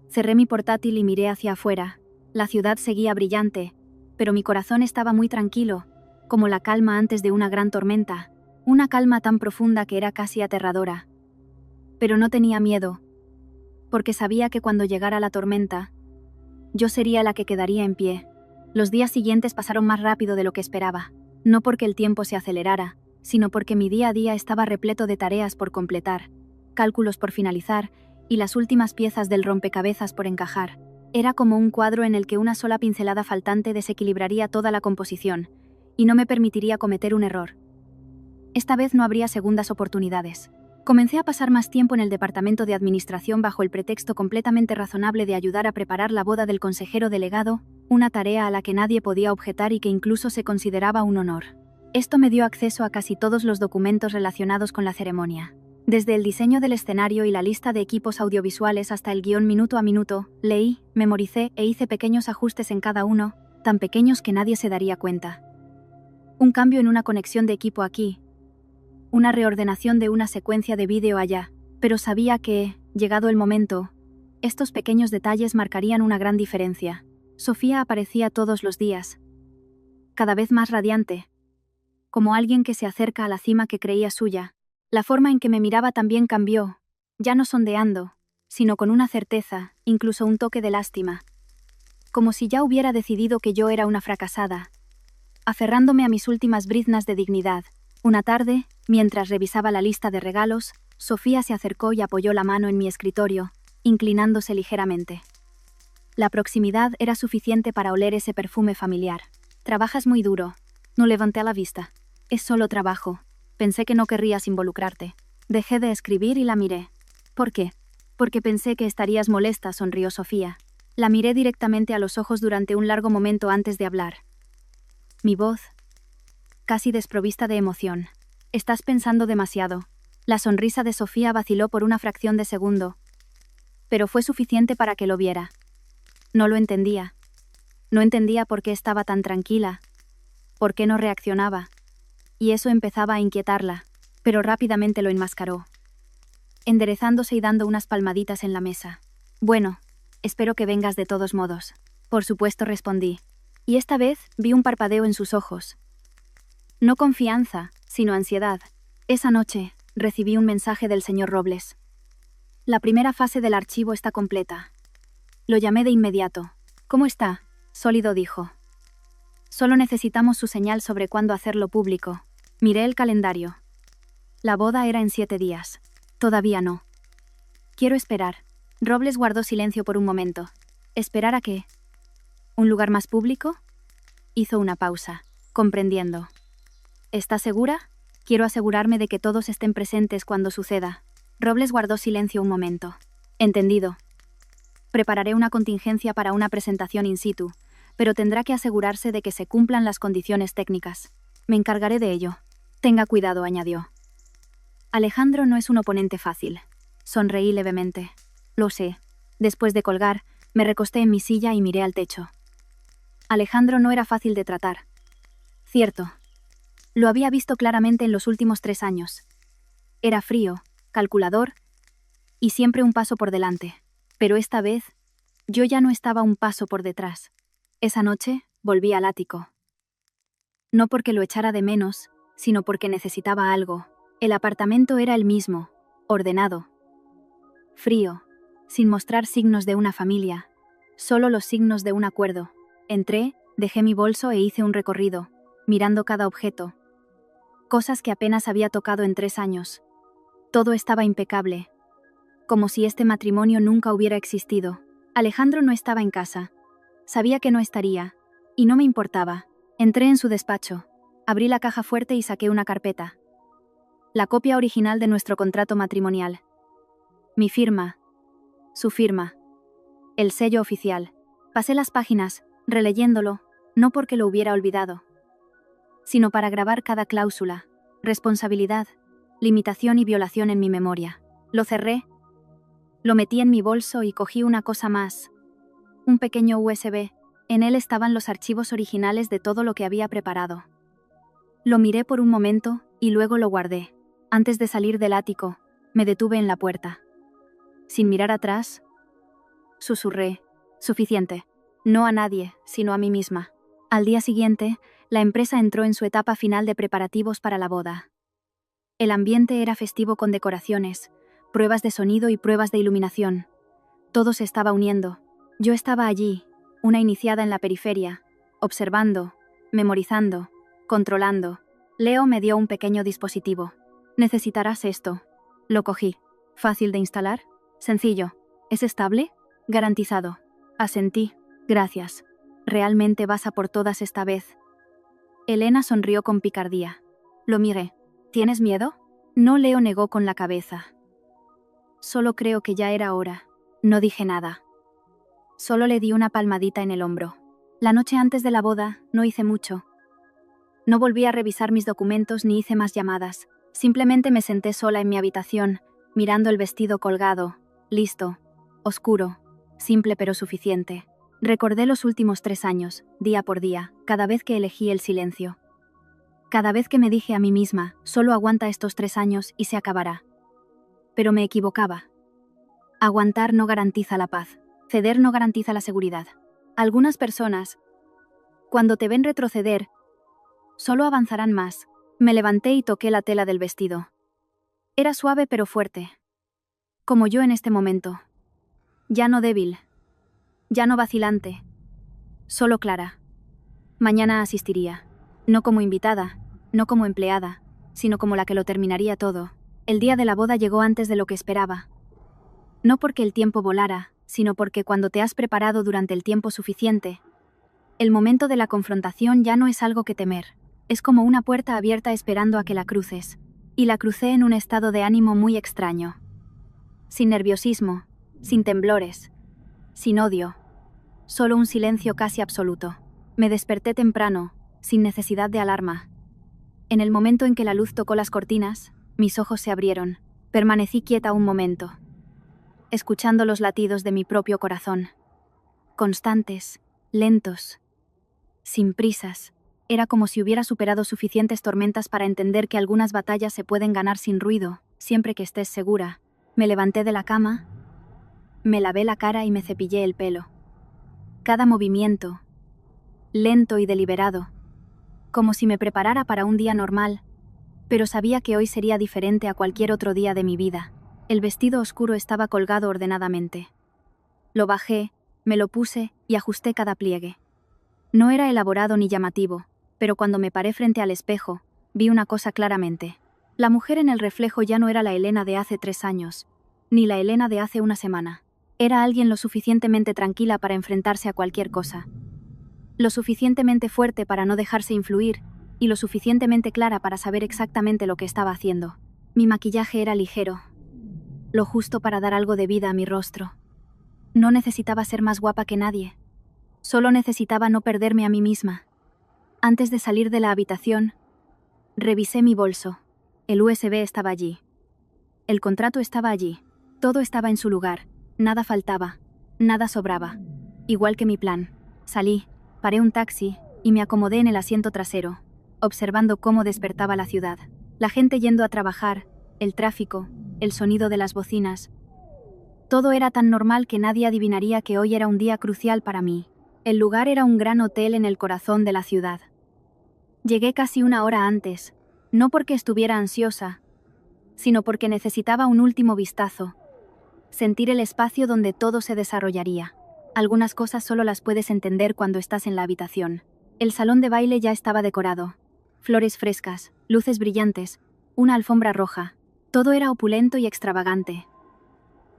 Cerré mi portátil y miré hacia afuera. La ciudad seguía brillante, pero mi corazón estaba muy tranquilo, como la calma antes de una gran tormenta, una calma tan profunda que era casi aterradora. Pero no tenía miedo, porque sabía que cuando llegara la tormenta, yo sería la que quedaría en pie. Los días siguientes pasaron más rápido de lo que esperaba, no porque el tiempo se acelerara, sino porque mi día a día estaba repleto de tareas por completar, cálculos por finalizar y las últimas piezas del rompecabezas por encajar. Era como un cuadro en el que una sola pincelada faltante desequilibraría toda la composición, y no me permitiría cometer un error. Esta vez no habría segundas oportunidades. Comencé a pasar más tiempo en el departamento de administración bajo el pretexto completamente razonable de ayudar a preparar la boda del consejero delegado, una tarea a la que nadie podía objetar y que incluso se consideraba un honor. Esto me dio acceso a casi todos los documentos relacionados con la ceremonia. Desde el diseño del escenario y la lista de equipos audiovisuales hasta el guión minuto a minuto, leí, memoricé e hice pequeños ajustes en cada uno, tan pequeños que nadie se daría cuenta. Un cambio en una conexión de equipo aquí, una reordenación de una secuencia de vídeo allá, pero sabía que, llegado el momento, estos pequeños detalles marcarían una gran diferencia. Sofía aparecía todos los días, cada vez más radiante, como alguien que se acerca a la cima que creía suya. La forma en que me miraba también cambió, ya no sondeando, sino con una certeza, incluso un toque de lástima. Como si ya hubiera decidido que yo era una fracasada. Aferrándome a mis últimas briznas de dignidad, una tarde, mientras revisaba la lista de regalos, Sofía se acercó y apoyó la mano en mi escritorio, inclinándose ligeramente. La proximidad era suficiente para oler ese perfume familiar. «Trabajas muy duro». No levanté la vista. «Es solo trabajo. Pensé que no querrías involucrarte». Dejé de escribir y la miré. «¿Por qué?» «Porque pensé que estarías molesta», sonrió Sofía. La miré directamente a los ojos durante un largo momento antes de hablar. Mi voz, casi desprovista de emoción. «Estás pensando demasiado». La sonrisa de Sofía vaciló por una fracción de segundo, pero fue suficiente para que lo viera. No lo entendía. No entendía por qué estaba tan tranquila, por qué no reaccionaba, y eso empezaba a inquietarla, pero rápidamente lo enmascaró, enderezándose y dando unas palmaditas en la mesa. «Bueno, espero que vengas de todos modos». «Por supuesto», respondí, y esta vez vi un parpadeo en sus ojos. No confianza, sino ansiedad. Esa noche, recibí un mensaje del señor Robles. «La primera fase del archivo está completa». Lo llamé de inmediato. «¿Cómo está?» Sólido, dijo. «Solo necesitamos su señal sobre cuándo hacerlo público». Miré el calendario. La boda era en 7 días. «Todavía no». «Quiero esperar». Robles guardó silencio por un momento. «¿Esperar a qué? ¿Un lugar más público?» Hizo una pausa, comprendiendo. «¿Estás segura? Quiero asegurarme de que todos estén presentes cuando suceda». Robles guardó silencio un momento. «Entendido. Prepararé una contingencia para una presentación in situ, pero tendrá que asegurarse de que se cumplan las condiciones técnicas. Me encargaré de ello». «Tenga cuidado», añadió. «Alejandro no es un oponente fácil». Sonreí levemente. «Lo sé». Después de colgar, me recosté en mi silla y miré al techo. Alejandro no era fácil de tratar. Cierto. Lo había visto claramente en los últimos 3 años. Era frío, calculador y siempre un paso por delante. Pero esta vez, yo ya no estaba un paso por detrás. Esa noche, volví al ático. No porque lo echara de menos, sino porque necesitaba algo. El apartamento era el mismo, ordenado, frío, sin mostrar signos de una familia, solo los signos de un acuerdo. Entré, dejé mi bolso e hice un recorrido, mirando cada objeto. Cosas que apenas había tocado en 3 años. Todo estaba impecable, como si este matrimonio nunca hubiera existido. Alejandro no estaba en casa. Sabía que no estaría, y no me importaba. Entré en su despacho, abrí la caja fuerte y saqué una carpeta. La copia original de nuestro contrato matrimonial. Mi firma. Su firma. El sello oficial. Pasé las páginas, releyéndolo, no porque lo hubiera olvidado, sino para grabar cada cláusula, responsabilidad, limitación y violación en mi memoria. Lo cerré, lo metí en mi bolso y cogí una cosa más. Un pequeño USB. En él estaban los archivos originales de todo lo que había preparado. Lo miré por un momento y luego lo guardé. Antes de salir del ático, me detuve en la puerta. Sin mirar atrás, susurré: «Suficiente». No a nadie, sino a mí misma. Al día siguiente, la empresa entró en su etapa final de preparativos para la boda. El ambiente era festivo con decoraciones, pruebas de sonido y pruebas de iluminación. Todo se estaba uniendo. Yo estaba allí, una iniciada en la periferia, observando, memorizando, controlando. Leo me dio un pequeño dispositivo. «Necesitarás esto». Lo cogí. «¿Fácil de instalar?» «Sencillo». «¿Es estable?» «Garantizado». Asentí. «Gracias. ¿Realmente vas a por todas esta vez?» Elena sonrió con picardía. Lo miré. «¿Tienes miedo?» No, Leo negó con la cabeza. «Solo creo que ya era hora». No dije nada. Solo le di una palmadita en el hombro. La noche antes de la boda, no hice mucho. No volví a revisar mis documentos ni hice más llamadas. Simplemente me senté sola en mi habitación, mirando el vestido colgado, listo, oscuro, simple pero suficiente. Recordé los últimos 3 años, día por día, cada vez que elegí el silencio. Cada vez que me dije a mí misma, solo aguanta estos 3 años y se acabará. Pero me equivocaba. Aguantar no garantiza la paz. Ceder no garantiza la seguridad. Algunas personas, cuando te ven retroceder, solo avanzarán más. Me levanté y toqué la tela del vestido. Era suave pero fuerte. Como yo en este momento. Ya no débil. Ya no vacilante. Solo clara. Mañana asistiría. No como invitada, no como empleada, sino como la que lo terminaría todo. El día de la boda llegó antes de lo que esperaba. No porque el tiempo volara, sino porque cuando te has preparado durante el tiempo suficiente, el momento de la confrontación ya no es algo que temer. Es como una puerta abierta esperando a que la cruces. Y la crucé en un estado de ánimo muy extraño. Sin nerviosismo, sin temblores, sin odio. Solo un silencio casi absoluto. Me desperté temprano, sin necesidad de alarma. En el momento en que la luz tocó las cortinas, mis ojos se abrieron. Permanecí quieta un momento, escuchando los latidos de mi propio corazón. Constantes, lentos, sin prisas. Era como si hubiera superado suficientes tormentas para entender que algunas batallas se pueden ganar sin ruido, siempre que estés segura. Me levanté de la cama, me lavé la cara y me cepillé el pelo. Cada movimiento, lento y deliberado, como si me preparara para un día normal, pero sabía que hoy sería diferente a cualquier otro día de mi vida. El vestido oscuro estaba colgado ordenadamente. Lo bajé, me lo puse y ajusté cada pliegue. No era elaborado ni llamativo, pero cuando me paré frente al espejo, vi una cosa claramente. La mujer en el reflejo ya no era la Elena de hace 3 años, ni la Elena de hace una semana. Era alguien lo suficientemente tranquila para enfrentarse a cualquier cosa. Lo suficientemente fuerte para no dejarse influir, y lo suficientemente clara para saber exactamente lo que estaba haciendo. Mi maquillaje era ligero, lo justo para dar algo de vida a mi rostro. No necesitaba ser más guapa que nadie. Solo necesitaba no perderme a mí misma. Antes de salir de la habitación, revisé mi bolso. El USB estaba allí. El contrato estaba allí. Todo estaba en su lugar. Nada faltaba. Nada sobraba. Igual que mi plan. Salí, paré un taxi y me acomodé en el asiento trasero, observando cómo despertaba la ciudad. La gente yendo a trabajar, el tráfico, el sonido de las bocinas. Todo era tan normal que nadie adivinaría que hoy era un día crucial para mí. El lugar era un gran hotel en el corazón de la ciudad. Llegué casi 1 hora antes, no porque estuviera ansiosa, sino porque necesitaba un último vistazo, sentir el espacio donde todo se desarrollaría. Algunas cosas solo las puedes entender cuando estás en la habitación. El salón de baile ya estaba decorado. Flores frescas, luces brillantes, una alfombra roja. Todo era opulento y extravagante,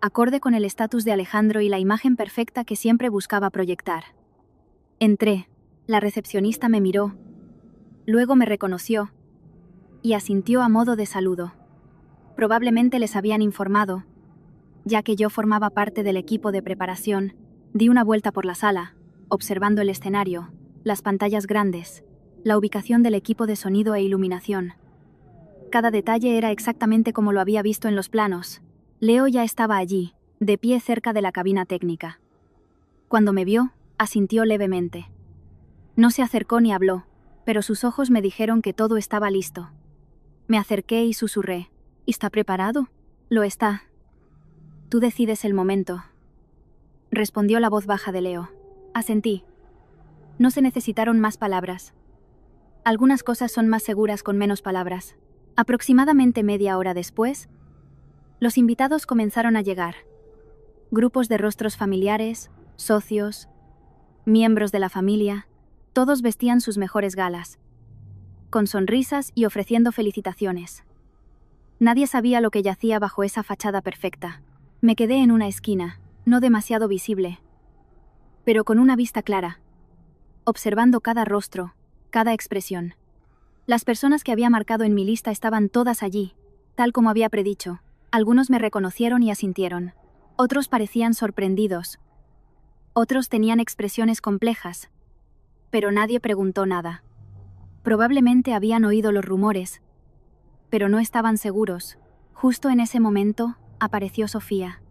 acorde con el estatus de Alejandro y la imagen perfecta que siempre buscaba proyectar. Entré, la recepcionista me miró, luego me reconoció y asintió a modo de saludo. Probablemente les habían informado, ya que yo formaba parte del equipo de preparación. Di una vuelta por la sala, observando el escenario, las pantallas grandes, la ubicación del equipo de sonido e iluminación. Cada detalle era exactamente como lo había visto en los planos. Leo ya estaba allí, de pie cerca de la cabina técnica. Cuando me vio, asintió levemente. No se acercó ni habló, pero sus ojos me dijeron que todo estaba listo. Me acerqué y susurré. ¿Está preparado? Lo está. Tú decides el momento. Respondió la voz baja de Leo. Asentí. No se necesitaron más palabras. Algunas cosas son más seguras con menos palabras. Aproximadamente media hora después, los invitados comenzaron a llegar. Grupos de rostros familiares, socios, miembros de la familia, todos vestían sus mejores galas, con sonrisas y ofreciendo felicitaciones. Nadie sabía lo que yacía bajo esa fachada perfecta. Me quedé en una esquina, no demasiado visible, pero con una vista clara, observando cada rostro, cada expresión. Las personas que había marcado en mi lista estaban todas allí, tal como había predicho. Algunos me reconocieron y asintieron. Otros parecían sorprendidos. Otros tenían expresiones complejas, pero nadie preguntó nada. Probablemente habían oído los rumores, pero no estaban seguros. Justo en ese momento, apareció Sofía.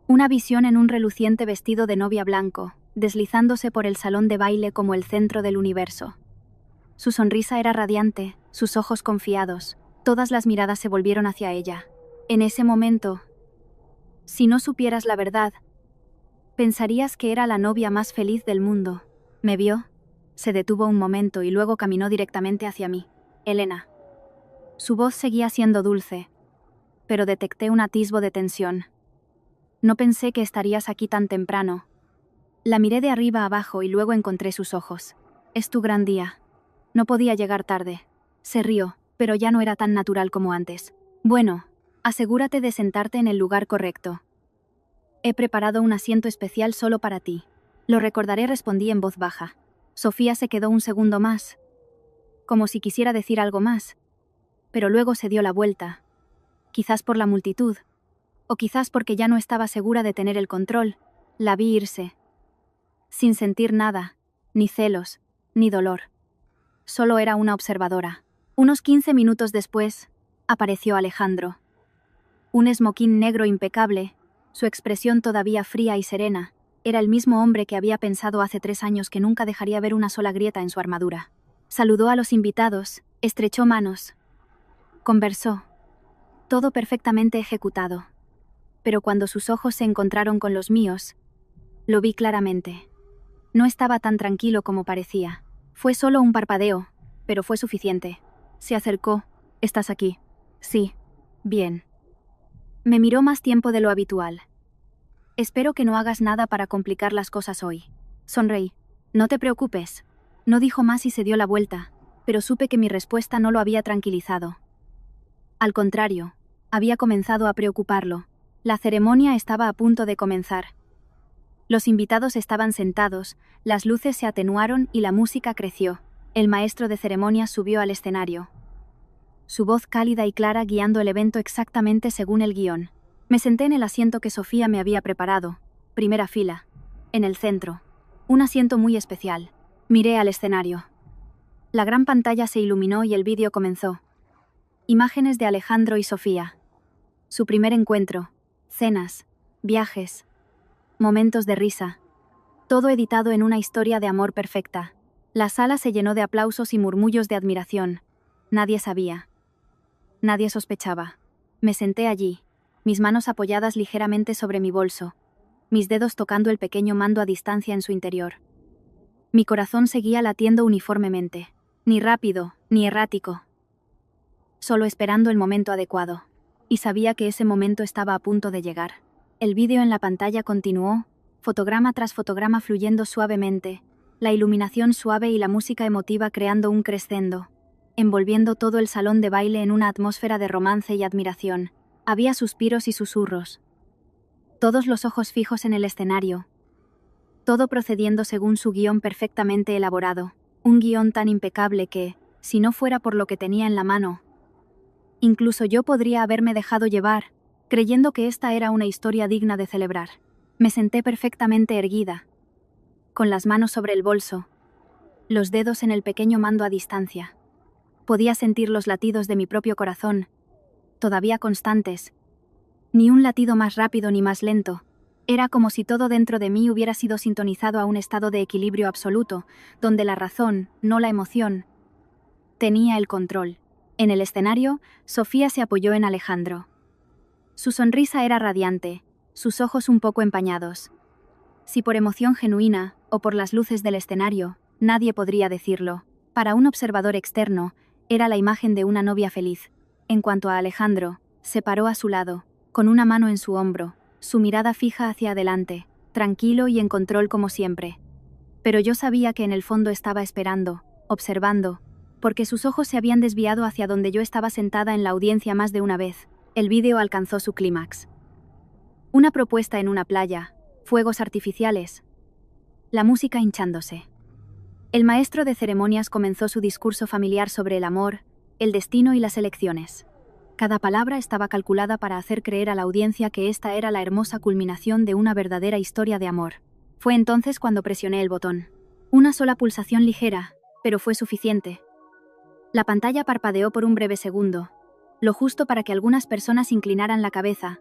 Una visión en un reluciente vestido de novia blanco, deslizándose por el salón de baile como el centro del universo. Su sonrisa era radiante, sus ojos confiados, todas las miradas se volvieron hacia ella. En ese momento, si no supieras la verdad, pensarías que era la novia más feliz del mundo. ¿Me vio? Se detuvo un momento y luego caminó directamente hacia mí. Elena. Su voz seguía siendo dulce, pero detecté un atisbo de tensión. No pensé que estarías aquí tan temprano. La miré de arriba a abajo y luego encontré sus ojos. Es tu gran día. No podía llegar tarde. Se rió, pero ya no era tan natural como antes. Bueno, asegúrate de sentarte en el lugar correcto. He preparado un asiento especial solo para ti. Lo recordaré, respondí en voz baja. Sofía se quedó un segundo más, como si quisiera decir algo más, pero luego se dio la vuelta. Quizás por la multitud, o quizás porque ya no estaba segura de tener el control, la vi irse. Sin sentir nada, ni celos, ni dolor. Solo era una observadora. Unos 15 minutos después, apareció Alejandro. Un esmoquín negro impecable, su expresión todavía fría y serena. Era el mismo hombre que había pensado hace 3 años que nunca dejaría ver una sola grieta en su armadura. Saludó a los invitados, estrechó manos. Conversó. Todo perfectamente ejecutado. Pero cuando sus ojos se encontraron con los míos, lo vi claramente. No estaba tan tranquilo como parecía. Fue solo un parpadeo, pero fue suficiente. Se acercó. ¿Estás aquí? Sí. Bien. Me miró más tiempo de lo habitual. Espero que no hagas nada para complicar las cosas hoy. Sonreí. No te preocupes. No dijo más y se dio la vuelta, pero supe que mi respuesta no lo había tranquilizado. Al contrario, había comenzado a preocuparlo. La ceremonia estaba a punto de comenzar. Los invitados estaban sentados, las luces se atenuaron y la música creció. El maestro de ceremonias subió al escenario. Su voz cálida y clara guiando el evento exactamente según el guión. Me senté en el asiento que Sofía me había preparado, primera fila, en el centro, un asiento muy especial. Miré al escenario. La gran pantalla se iluminó y el vídeo comenzó. Imágenes de Alejandro y Sofía. Su primer encuentro, cenas, viajes, momentos de risa. Todo editado en una historia de amor perfecta. La sala se llenó de aplausos y murmullos de admiración. Nadie sabía. Nadie sospechaba. Me senté allí, mis manos apoyadas ligeramente sobre mi bolso, mis dedos tocando el pequeño mando a distancia en su interior. Mi corazón seguía latiendo uniformemente, ni rápido, ni errático, solo esperando el momento adecuado, y sabía que ese momento estaba a punto de llegar. El vídeo en la pantalla continuó, fotograma tras fotograma fluyendo suavemente, la iluminación suave y la música emotiva creando un crescendo, envolviendo todo el salón de baile en una atmósfera de romance y admiración. Había suspiros y susurros. Todos los ojos fijos en el escenario. Todo procediendo según su guión perfectamente elaborado. Un guión tan impecable que, si no fuera por lo que tenía en la mano, incluso yo podría haberme dejado llevar, creyendo que esta era una historia digna de celebrar. Me senté perfectamente erguida, con las manos sobre el bolso, los dedos en el pequeño mando a distancia. Podía sentir los latidos de mi propio corazón, todavía constantes. Ni un latido más rápido ni más lento. Era como si todo dentro de mí hubiera sido sintonizado a un estado de equilibrio absoluto, donde la razón, no la emoción, tenía el control. En el escenario, Sofía se apoyó en Alejandro. Su sonrisa era radiante, sus ojos un poco empañados. Si por emoción genuina, o por las luces del escenario, nadie podría decirlo. Para un observador externo, era la imagen de una novia feliz. En cuanto a Alejandro, se paró a su lado, con una mano en su hombro, su mirada fija hacia adelante, tranquilo y en control como siempre. Pero yo sabía que en el fondo estaba esperando, observando, porque sus ojos se habían desviado hacia donde yo estaba sentada en la audiencia más de una vez. El vídeo alcanzó su clímax. Una propuesta en una playa, fuegos artificiales, la música hinchándose. El maestro de ceremonias comenzó su discurso familiar sobre el amor, el destino y las elecciones. Cada palabra estaba calculada para hacer creer a la audiencia que esta era la hermosa culminación de una verdadera historia de amor. Fue entonces cuando presioné el botón. Una sola pulsación ligera, pero fue suficiente. La pantalla parpadeó por un breve segundo, lo justo para que algunas personas inclinaran la cabeza,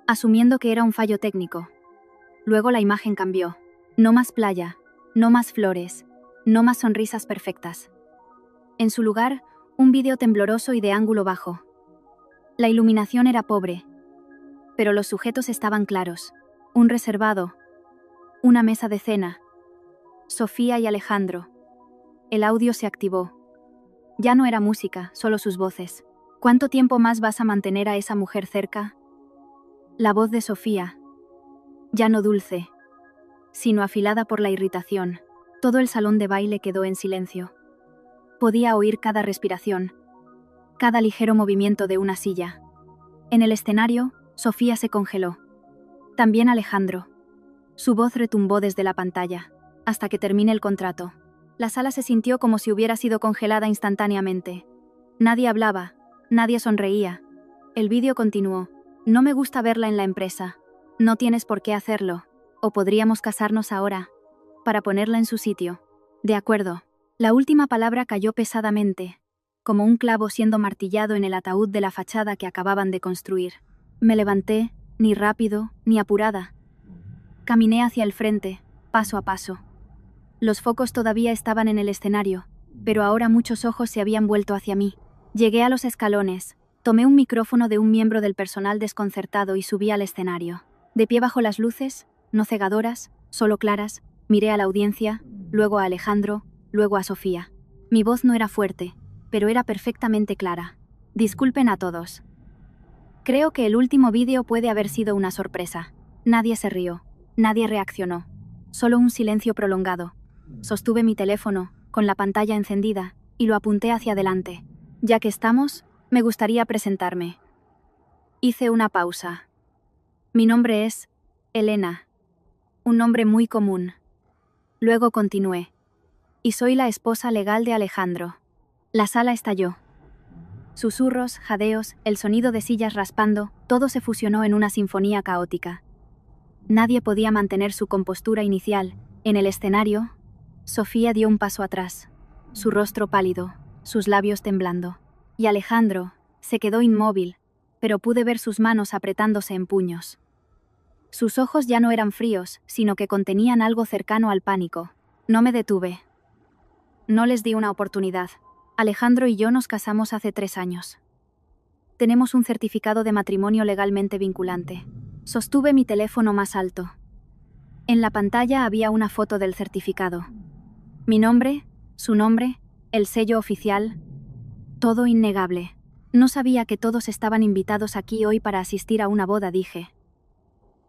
asumiendo que era un fallo técnico. Luego la imagen cambió. No más playa, no más flores, no más sonrisas perfectas. En su lugar, un vídeo tembloroso y de ángulo bajo. La iluminación era pobre, pero los sujetos estaban claros. Un reservado, una mesa de cena, Sofía y Alejandro. El audio se activó. Ya no era música, solo sus voces. ¿Cuánto tiempo más vas a mantener a esa mujer cerca? La voz de Sofía, ya no dulce, sino afilada por la irritación. Todo el salón de baile quedó en silencio. Podía oír cada respiración, cada ligero movimiento de una silla. En el escenario, Sofía se congeló. También Alejandro. Su voz retumbó desde la pantalla, hasta que termine el contrato. La sala se sintió como si hubiera sido congelada instantáneamente. Nadie hablaba, nadie sonreía. El vídeo continuó. No me gusta verla en la empresa. No tienes por qué hacerlo. O podríamos casarnos ahora. Para ponerla en su sitio. De acuerdo. La última palabra cayó pesadamente, como un clavo siendo martillado en el ataúd de la fachada que acababan de construir. Me levanté, ni rápido, ni apurada. Caminé hacia el frente, paso a paso. Los focos todavía estaban en el escenario, pero ahora muchos ojos se habían vuelto hacia mí. Llegué a los escalones, tomé un micrófono de un miembro del personal desconcertado y subí al escenario. De pie bajo las luces, no cegadoras, solo claras, miré a la audiencia, luego a Alejandro, luego a Sofía. Mi voz no era fuerte, pero era perfectamente clara. Disculpen a todos. Creo que el último vídeo puede haber sido una sorpresa. Nadie se rió, nadie reaccionó. Solo un silencio prolongado. Sostuve mi teléfono, con la pantalla encendida, y lo apunté hacia adelante. Ya que estamos, me gustaría presentarme. Hice una pausa. Mi nombre es Elena, un nombre muy común. Luego continué. Y soy la esposa legal de Alejandro. La sala estalló. Susurros, jadeos, el sonido de sillas raspando, todo se fusionó en una sinfonía caótica. Nadie podía mantener su compostura inicial. En el escenario, Sofía dio un paso atrás, su rostro pálido, sus labios temblando. Y Alejandro se quedó inmóvil, pero pude ver sus manos apretándose en puños. Sus ojos ya no eran fríos, sino que contenían algo cercano al pánico. No me detuve. No les di una oportunidad. Alejandro y yo nos casamos hace 3 años. Tenemos un certificado de matrimonio legalmente vinculante. Sostuve mi teléfono más alto. En la pantalla había una foto del certificado. Mi nombre, su nombre, el sello oficial, todo innegable. No sabía que todos estaban invitados aquí hoy para asistir a una boda, dije,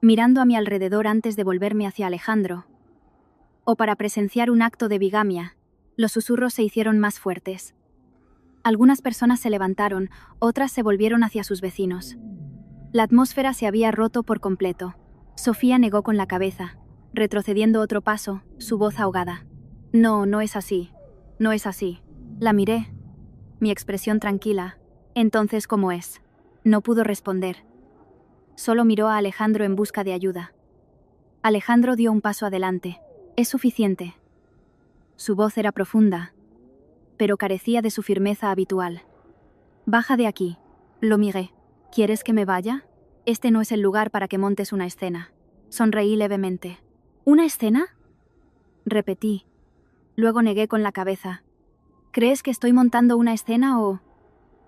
mirando a mi alrededor antes de volverme hacia Alejandro. O para presenciar un acto de bigamia. Los susurros se hicieron más fuertes. Algunas personas se levantaron, otras se volvieron hacia sus vecinos. La atmósfera se había roto por completo. Sofía negó con la cabeza, retrocediendo otro paso, su voz ahogada. No, no es así. No es así. La miré. Mi expresión tranquila. Entonces, ¿cómo es? No pudo responder. Solo miró a Alejandro en busca de ayuda. Alejandro dio un paso adelante. Es suficiente. Su voz era profunda, pero carecía de su firmeza habitual. Baja de aquí. Lo miré. ¿Quieres que me vaya? Este no es el lugar para que montes una escena. Sonreí levemente. ¿Una escena? Repetí. Luego negué con la cabeza. ¿Crees que estoy montando una escena o...?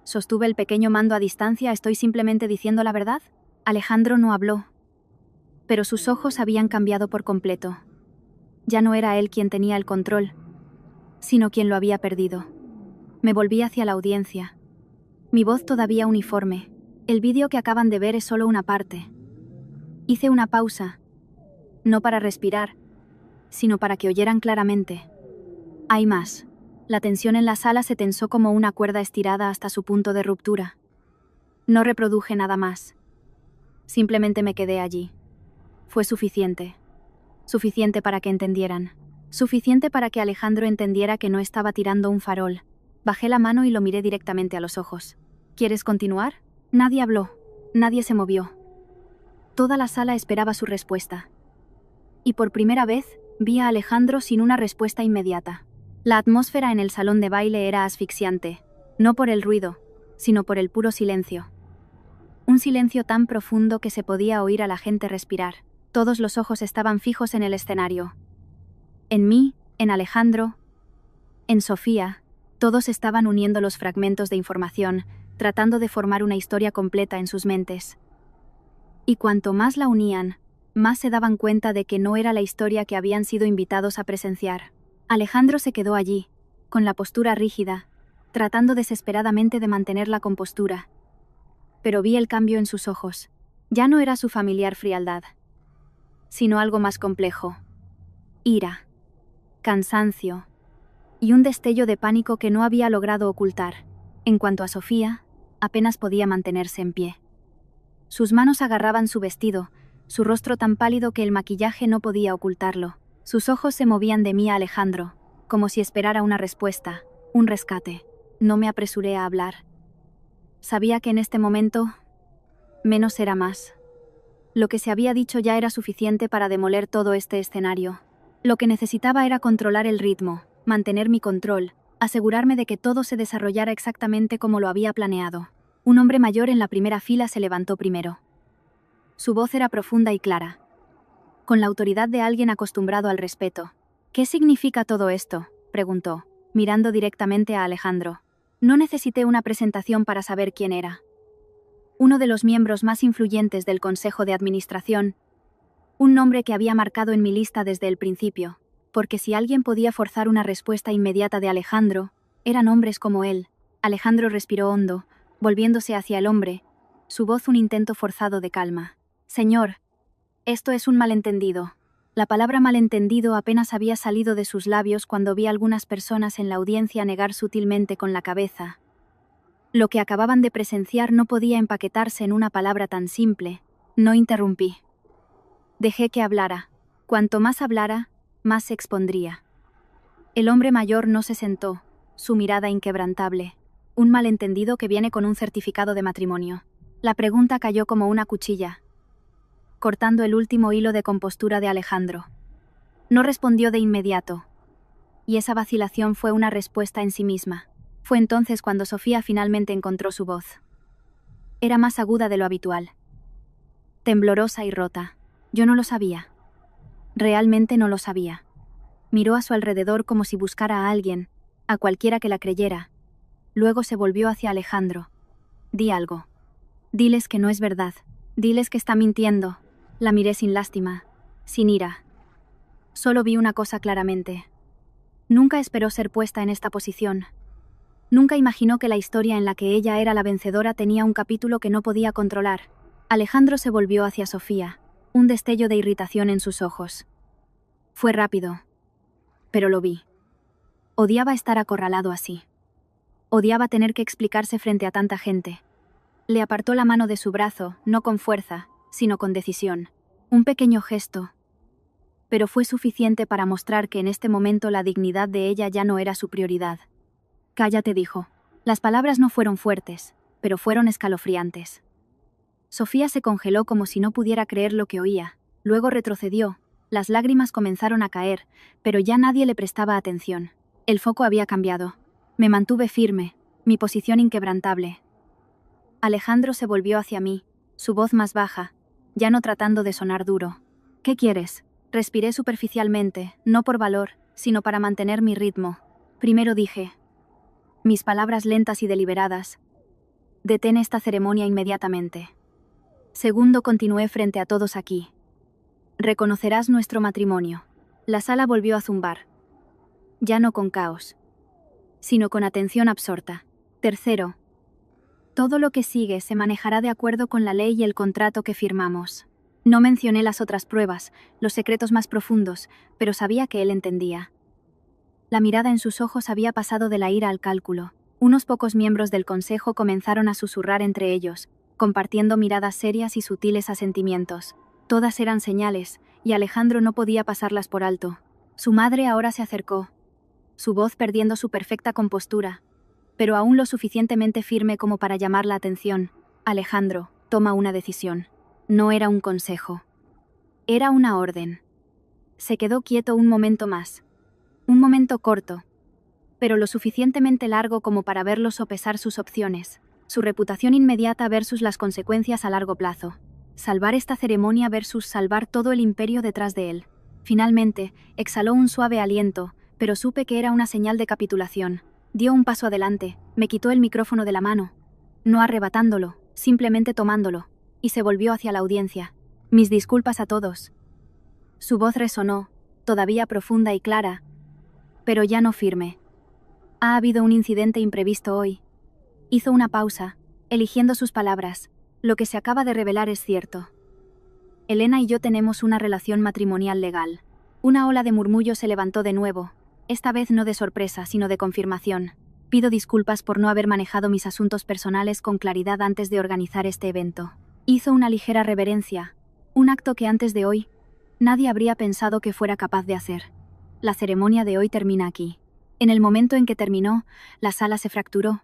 Sostuve el pequeño mando a distancia. ¿Estoy simplemente diciendo la verdad? Alejandro no habló. Pero sus ojos habían cambiado por completo. Ya no era él quien tenía el control, sino quien lo había perdido. Me volví hacia la audiencia. Mi voz todavía uniforme. El vídeo que acaban de ver es solo una parte. Hice una pausa, no para respirar, sino para que oyeran claramente. Hay más. La tensión en la sala se tensó como una cuerda estirada hasta su punto de ruptura. No reproduje nada más. Simplemente me quedé allí. Fue suficiente. Suficiente para que entendieran. Suficiente para que Alejandro entendiera que no estaba tirando un farol. Bajé la mano y lo miré directamente a los ojos. ¿Quieres continuar? Nadie habló. Nadie se movió. Toda la sala esperaba su respuesta. Y por primera vez, Vi a Alejandro sin una respuesta inmediata. La atmósfera en el salón de baile era asfixiante, no por el ruido, sino por el puro silencio. Un silencio tan profundo que se podía oír a la gente respirar. Todos los ojos estaban fijos en el escenario. En mí, en Alejandro, en Sofía, todos estaban uniendo los fragmentos de información, tratando de formar una historia completa en sus mentes. Y cuanto más la unían, más se daban cuenta de que no era la historia que habían sido invitados a presenciar. Alejandro se quedó allí, con la postura rígida, tratando desesperadamente de mantener la compostura. Pero vi el cambio en sus ojos. Ya no era su familiar frialdad, sino algo más complejo. Ira, cansancio y un destello de pánico que no había logrado ocultar. En cuanto a Sofía, apenas podía mantenerse en pie. Sus manos agarraban su vestido, su rostro tan pálido que el maquillaje no podía ocultarlo. Sus ojos se movían de mí a Alejandro, como si esperara una respuesta, un rescate. No me apresuré a hablar. Sabía que en este momento, menos era más. Lo que se había dicho ya era suficiente para demoler todo este escenario. Lo que necesitaba era controlar el ritmo, mantener mi control, asegurarme de que todo se desarrollara exactamente como lo había planeado. Un hombre mayor en la primera fila se levantó primero. Su voz era profunda y clara, con la autoridad de alguien acostumbrado al respeto. «¿Qué significa todo esto?», preguntó, mirando directamente a Alejandro. No necesité una presentación para saber quién era. Uno de los miembros más influyentes del Consejo de Administración, un nombre que había marcado en mi lista desde el principio, porque si alguien podía forzar una respuesta inmediata de Alejandro, eran hombres como él. Alejandro respiró hondo, volviéndose hacia el hombre, su voz un intento forzado de calma. «Señor, esto es un malentendido». La palabra malentendido apenas había salido de sus labios cuando vi a algunas personas en la audiencia negar sutilmente con la cabeza. Lo que acababan de presenciar no podía empaquetarse en una palabra tan simple. No interrumpí. Dejé que hablara. Cuanto más hablara, más se expondría. El hombre mayor no se sentó, su mirada inquebrantable. Un malentendido que viene con un certificado de matrimonio. La pregunta cayó como una cuchilla, cortando el último hilo de compostura de Alejandro. No respondió de inmediato, y esa vacilación fue una respuesta en sí misma. Fue entonces cuando Sofía finalmente encontró su voz. Era más aguda de lo habitual, temblorosa y rota. Yo no lo sabía. Realmente no lo sabía. Miró a su alrededor como si buscara a alguien, a cualquiera que la creyera. Luego se volvió hacia Alejandro. «Di algo. Diles que no es verdad. Diles que está mintiendo». La miré sin lástima, sin ira. Solo vi una cosa claramente. Nunca esperó ser puesta en esta posición. Nunca imaginó que la historia en la que ella era la vencedora tenía un capítulo que no podía controlar. Alejandro se volvió hacia Sofía, un destello de irritación en sus ojos. Fue rápido, pero lo vi. Odiaba estar acorralado así. Odiaba tener que explicarse frente a tanta gente. Le apartó la mano de su brazo, no con fuerza, sino con decisión. Un pequeño gesto, pero fue suficiente para mostrar que en este momento la dignidad de ella ya no era su prioridad. «Cállate», dijo. Las palabras no fueron fuertes, pero fueron escalofriantes. Sofía se congeló como si no pudiera creer lo que oía. Luego retrocedió. Las lágrimas comenzaron a caer, pero ya nadie le prestaba atención. El foco había cambiado. Me mantuve firme, mi posición inquebrantable. Alejandro se volvió hacia mí, su voz más baja, ya no tratando de sonar duro. «¿Qué quieres?». Respiré superficialmente, no por valor, sino para mantener mi ritmo. Primero dije, mis palabras lentas y deliberadas: «Detén esta ceremonia inmediatamente». Segundo, continué frente a todos aquí: «Reconocerás nuestro matrimonio». La sala volvió a zumbar. Ya no con caos, sino con atención absorta. Tercero, todo lo que sigue se manejará de acuerdo con la ley y el contrato que firmamos. No mencioné las otras pruebas, los secretos más profundos, pero sabía que él entendía. La mirada en sus ojos había pasado de la ira al cálculo. Unos pocos miembros del consejo comenzaron a susurrar entre ellos, compartiendo miradas serias y sutiles asentimientos. Todas eran señales, y Alejandro no podía pasarlas por alto. Su madre ahora se acercó, su voz perdiendo su perfecta compostura, pero aún lo suficientemente firme como para llamar la atención. «Alejandro, toma una decisión». No era un consejo. Era una orden. Se quedó quieto un momento más. Un momento corto, pero lo suficientemente largo como para verlo sopesar sus opciones. Su reputación inmediata versus las consecuencias a largo plazo. Salvar esta ceremonia versus salvar todo el imperio detrás de él. Finalmente, exhaló un suave aliento, pero supe que era una señal de capitulación. Dio un paso adelante, me quitó el micrófono de la mano. No arrebatándolo, simplemente tomándolo, y se volvió hacia la audiencia. Mis disculpas a todos. Su voz resonó, todavía profunda y clara, pero ya no firme. Ha habido un incidente imprevisto hoy. Hizo una pausa, eligiendo sus palabras. Lo que se acaba de revelar es cierto. Elena y yo tenemos una relación matrimonial legal. Una ola de murmullos se levantó de nuevo, esta vez no de sorpresa, sino de confirmación. Pido disculpas por no haber manejado mis asuntos personales con claridad antes de organizar este evento. Hizo una ligera reverencia, un acto que antes de hoy nadie habría pensado que fuera capaz de hacer. La ceremonia de hoy termina aquí. En el momento en que terminó, la sala se fracturó.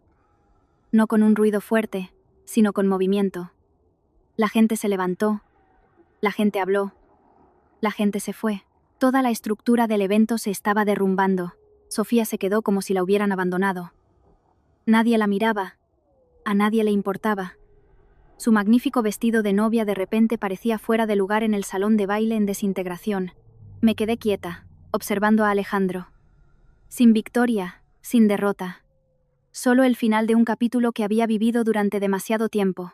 No con un ruido fuerte, sino con movimiento. La gente se levantó, la gente habló, la gente se fue. Toda la estructura del evento se estaba derrumbando. Sofía se quedó como si la hubieran abandonado. Nadie la miraba, a nadie le importaba. Su magnífico vestido de novia de repente parecía fuera de lugar en el salón de baile en desintegración. Me quedé quieta, observando a Alejandro. Sin victoria, sin derrota. Solo el final de un capítulo que había vivido durante demasiado tiempo.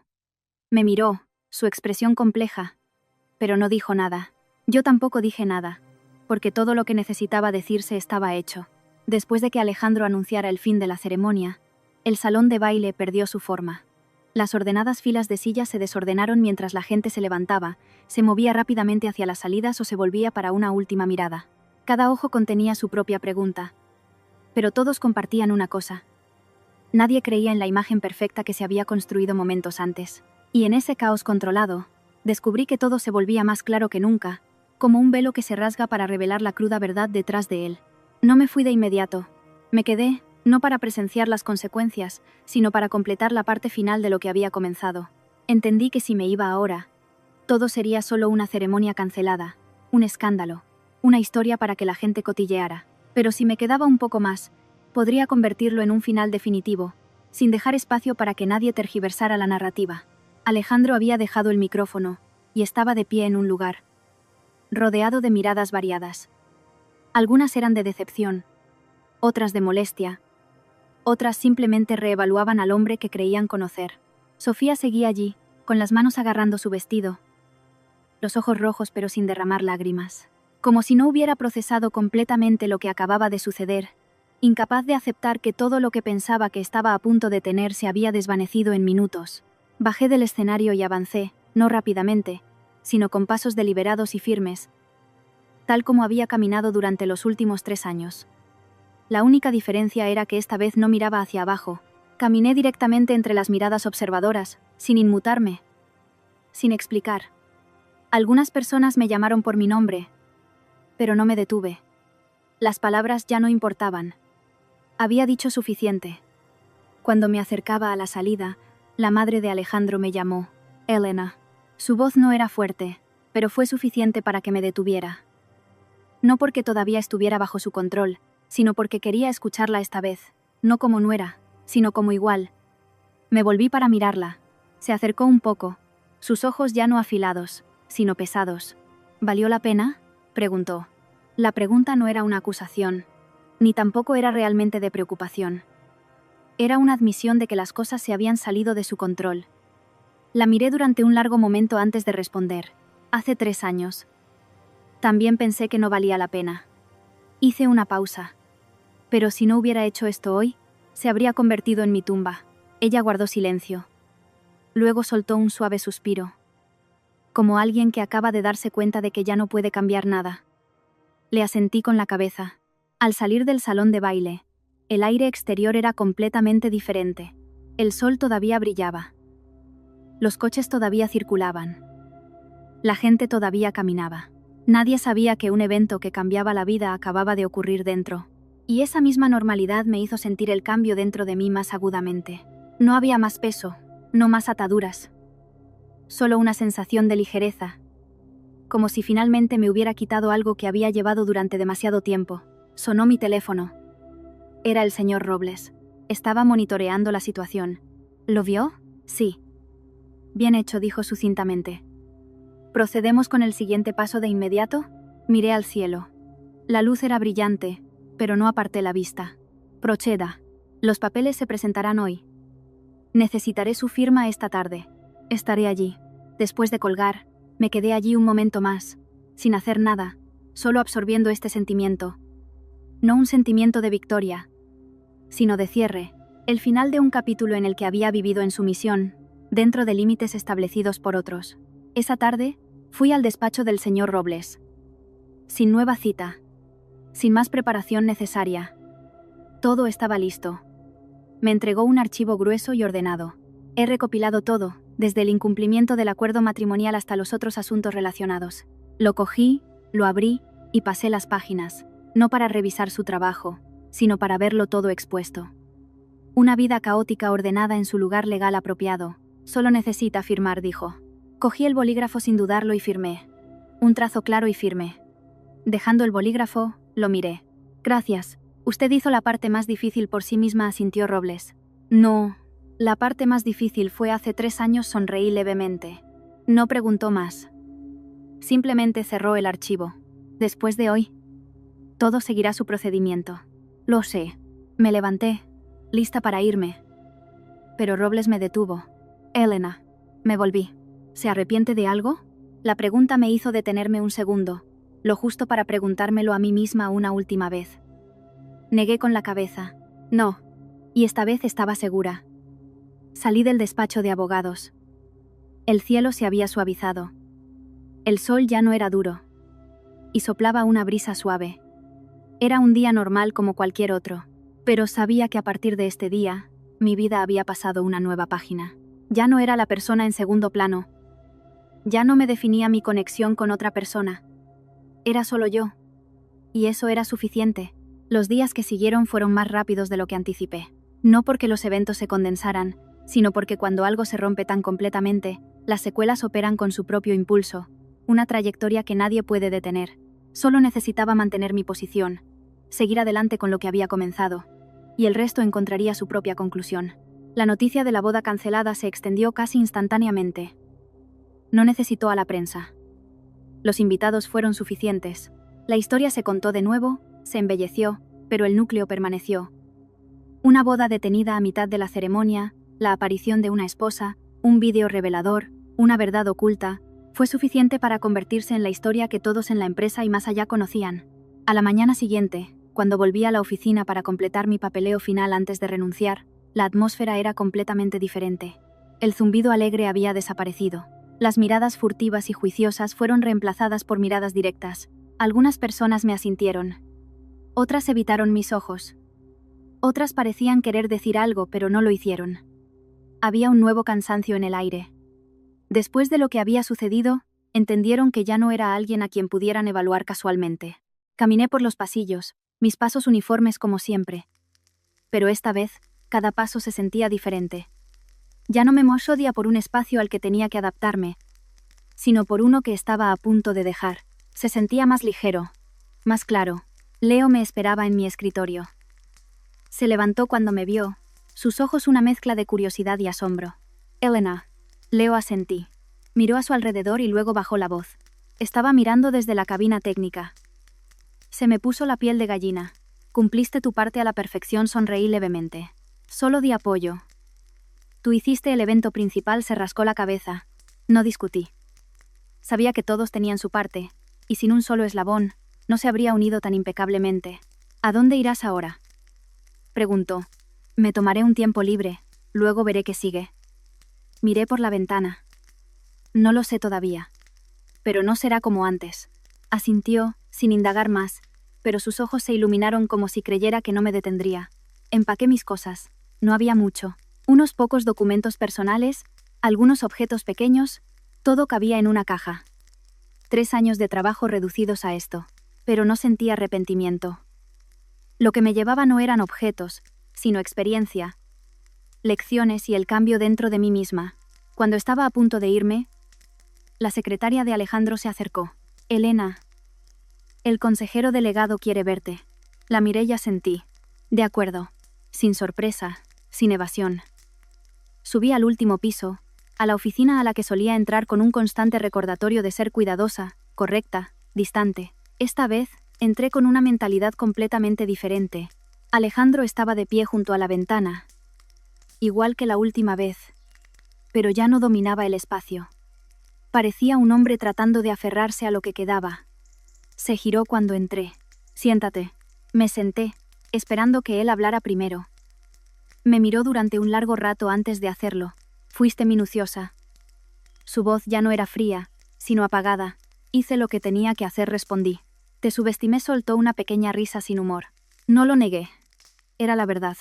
Me miró, su expresión compleja, pero no dijo nada. Yo tampoco dije nada, porque todo lo que necesitaba decirse estaba hecho. Después de que Alejandro anunciara el fin de la ceremonia, el salón de baile perdió su forma. Las ordenadas filas de sillas se desordenaron mientras la gente se levantaba, se movía rápidamente hacia las salidas o se volvía para una última mirada. Cada ojo contenía su propia pregunta. Pero todos compartían una cosa. Nadie creía en la imagen perfecta que se había construido momentos antes. Y en ese caos controlado, descubrí que todo se volvía más claro que nunca, como un velo que se rasga para revelar la cruda verdad detrás de él. No me fui de inmediato. Me quedé, no para presenciar las consecuencias, sino para completar la parte final de lo que había comenzado. Entendí que si me iba ahora, todo sería solo una ceremonia cancelada, un escándalo, una historia para que la gente cotilleara. Pero si me quedaba un poco más, podría convertirlo en un final definitivo, sin dejar espacio para que nadie tergiversara la narrativa. Alejandro había dejado el micrófono, y estaba de pie en un lugar, rodeado de miradas variadas. Algunas eran de decepción, otras de molestia, otras simplemente reevaluaban al hombre que creían conocer. Sofía seguía allí, con las manos agarrando su vestido, los ojos rojos pero sin derramar lágrimas, como si no hubiera procesado completamente lo que acababa de suceder, incapaz de aceptar que todo lo que pensaba que estaba a punto de tener se había desvanecido en minutos. Bajé del escenario y avancé, no rápidamente, sino con pasos deliberados y firmes, tal como había caminado durante los últimos 3 años. La única diferencia era que esta vez no miraba hacia abajo. Caminé directamente entre las miradas observadoras, sin inmutarme, sin explicar. Algunas personas me llamaron por mi nombre, pero no me detuve. Las palabras ya no importaban. Había dicho suficiente. Cuando me acercaba a la salida, la madre de Alejandro me llamó, Elena. Su voz no era fuerte, pero fue suficiente para que me detuviera. No porque todavía estuviera bajo su control, sino porque quería escucharla esta vez, no como nuera, sino como igual. Me volví para mirarla. Se acercó un poco, sus ojos ya no afilados, sino pesados. ¿Valió la pena?, preguntó. La pregunta no era una acusación, ni tampoco era realmente de preocupación. Era una admisión de que las cosas se habían salido de su control. La miré durante un largo momento antes de responder. Hace 3 años. También pensé que no valía la pena. Hice una pausa. Pero si no hubiera hecho esto hoy, se habría convertido en mi tumba. Ella guardó silencio. Luego soltó un suave suspiro, como alguien que acaba de darse cuenta de que ya no puede cambiar nada. Le asentí con la cabeza. Al salir del salón de baile, el aire exterior era completamente diferente. El sol todavía brillaba. Los coches todavía circulaban. La gente todavía caminaba. Nadie sabía que un evento que cambiaba la vida acababa de ocurrir dentro. Y esa misma normalidad me hizo sentir el cambio dentro de mí más agudamente. No había más peso, no más ataduras. Solo una sensación de ligereza. como si finalmente me hubiera quitado algo que había llevado durante demasiado tiempo. Sonó mi teléfono. Era el señor Robles. Estaba monitoreando la situación. ¿Lo vio? Sí. Bien hecho, dijo sucintamente. ¿Procedemos con el siguiente paso de inmediato? Miré al cielo. La luz era brillante, pero no aparté la vista. Proceda. Los papeles se presentarán hoy. Necesitaré su firma esta tarde. Estaré allí. Después de colgar, me quedé allí un momento más, sin hacer nada, solo absorbiendo este sentimiento. No un sentimiento de victoria, sino de cierre, el final de un capítulo en el que había vivido en sumisión, dentro de límites establecidos por otros. Esa tarde, fui al despacho del señor Robles. Sin nueva cita, sin más preparación necesaria. Todo estaba listo. Me entregó un archivo grueso y ordenado. He recopilado todo, desde el incumplimiento del acuerdo matrimonial hasta los otros asuntos relacionados. Lo cogí, lo abrí y pasé las páginas, no para revisar su trabajo, sino para verlo todo expuesto. Una vida caótica ordenada en su lugar legal apropiado. Solo necesita firmar, dijo. Cogí el bolígrafo sin dudarlo y firmé. Un trazo claro y firme. Dejando el bolígrafo, lo miré. Gracias. Usted hizo la parte más difícil por sí misma, asintió Robles. No. La parte más difícil fue hace 3 años, sonreí levemente. No preguntó más. Simplemente cerró el archivo. Después de hoy, todo seguirá su procedimiento. Lo sé. Me levanté, lista para irme. Pero Robles me detuvo. Elena. Me volví. ¿Se arrepiente de algo? La pregunta me hizo detenerme un segundo, lo justo para preguntármelo a mí misma una última vez. Negué con la cabeza. No. Y esta vez estaba segura. Salí del despacho de abogados. El cielo se había suavizado. El sol ya no era duro. Y soplaba una brisa suave. Era un día normal como cualquier otro, pero sabía que a partir de este día, mi vida había pasado una nueva página. Ya no era la persona en segundo plano. Ya no me definía mi conexión con otra persona. Era solo yo. Y eso era suficiente. Los días que siguieron fueron más rápidos de lo que anticipé. No porque los eventos se condensaran, sino porque cuando algo se rompe tan completamente, las secuelas operan con su propio impulso, una trayectoria que nadie puede detener. Solo necesitaba mantener mi posición, seguir adelante con lo que había comenzado, y el resto encontraría su propia conclusión. La noticia de la boda cancelada se extendió casi instantáneamente. No necesitó a la prensa. Los invitados fueron suficientes. La historia se contó de nuevo, se embelleció, pero el núcleo permaneció. Una boda detenida a mitad de la ceremonia, la aparición de una esposa, un vídeo revelador, una verdad oculta, fue suficiente para convertirse en la historia que todos en la empresa y más allá conocían. A la mañana siguiente, cuando volví a la oficina para completar mi papeleo final antes de renunciar, la atmósfera era completamente diferente. El zumbido alegre había desaparecido. Las miradas furtivas y juiciosas fueron reemplazadas por miradas directas. Algunas personas me asintieron. Otras evitaron mis ojos. Otras parecían querer decir algo, pero no lo hicieron. Había un nuevo cansancio en el aire. Después de lo que había sucedido, entendieron que ya no era alguien a quien pudieran evaluar casualmente. Caminé por los pasillos, mis pasos uniformes como siempre. Pero esta vez, cada paso se sentía diferente. Ya no me moría por un espacio al que tenía que adaptarme, sino por uno que estaba a punto de dejar. Se sentía más ligero, más claro. Leo me esperaba en mi escritorio. Se levantó cuando me vio, sus ojos una mezcla de curiosidad y asombro. Elena. Leo asentí. Miró a su alrededor y luego bajó la voz. Estaba mirando desde la cabina técnica. Se me puso la piel de gallina. Cumpliste tu parte a la perfección, sonreí levemente. Solo di apoyo. Tú hiciste el evento principal, se rascó la cabeza. No discutí. Sabía que todos tenían su parte, y sin un solo eslabón, no se habría unido tan impecablemente. ¿A dónde irás ahora?, preguntó. Me tomaré un tiempo libre, luego veré qué sigue. Miré por la ventana. No lo sé todavía. Pero no será como antes. Asintió, sin indagar más, pero sus ojos se iluminaron como si creyera que no me detendría. Empaqué mis cosas. No había mucho. Unos pocos documentos personales, algunos objetos pequeños, todo cabía en una caja. 3 años de trabajo reducidos a esto. Pero no sentí arrepentimiento. Lo que me llevaba no eran objetos, sino experiencia, lecciones y el cambio dentro de mí misma. Cuando estaba a punto de irme, La secretaria de Alejandro se acercó. Elena. El consejero delegado quiere verte. La miré y asentí. De acuerdo. Sin sorpresa, sin evasión. Subí al último piso, a la oficina a la que solía entrar con un constante recordatorio de ser cuidadosa, correcta, distante. Esta vez, entré con una mentalidad completamente diferente. Alejandro estaba de pie junto a la ventana, igual que la última vez, pero ya no dominaba el espacio. Parecía un hombre tratando de aferrarse a lo que quedaba. Se giró cuando entré. Siéntate. Me senté, esperando que él hablara primero. Me miró durante un largo rato antes de hacerlo. Fuiste minuciosa. Su voz ya no era fría, sino apagada. Hice lo que tenía que hacer, respondí. Te subestimé, soltó una pequeña risa sin humor. No lo negué. Era la verdad.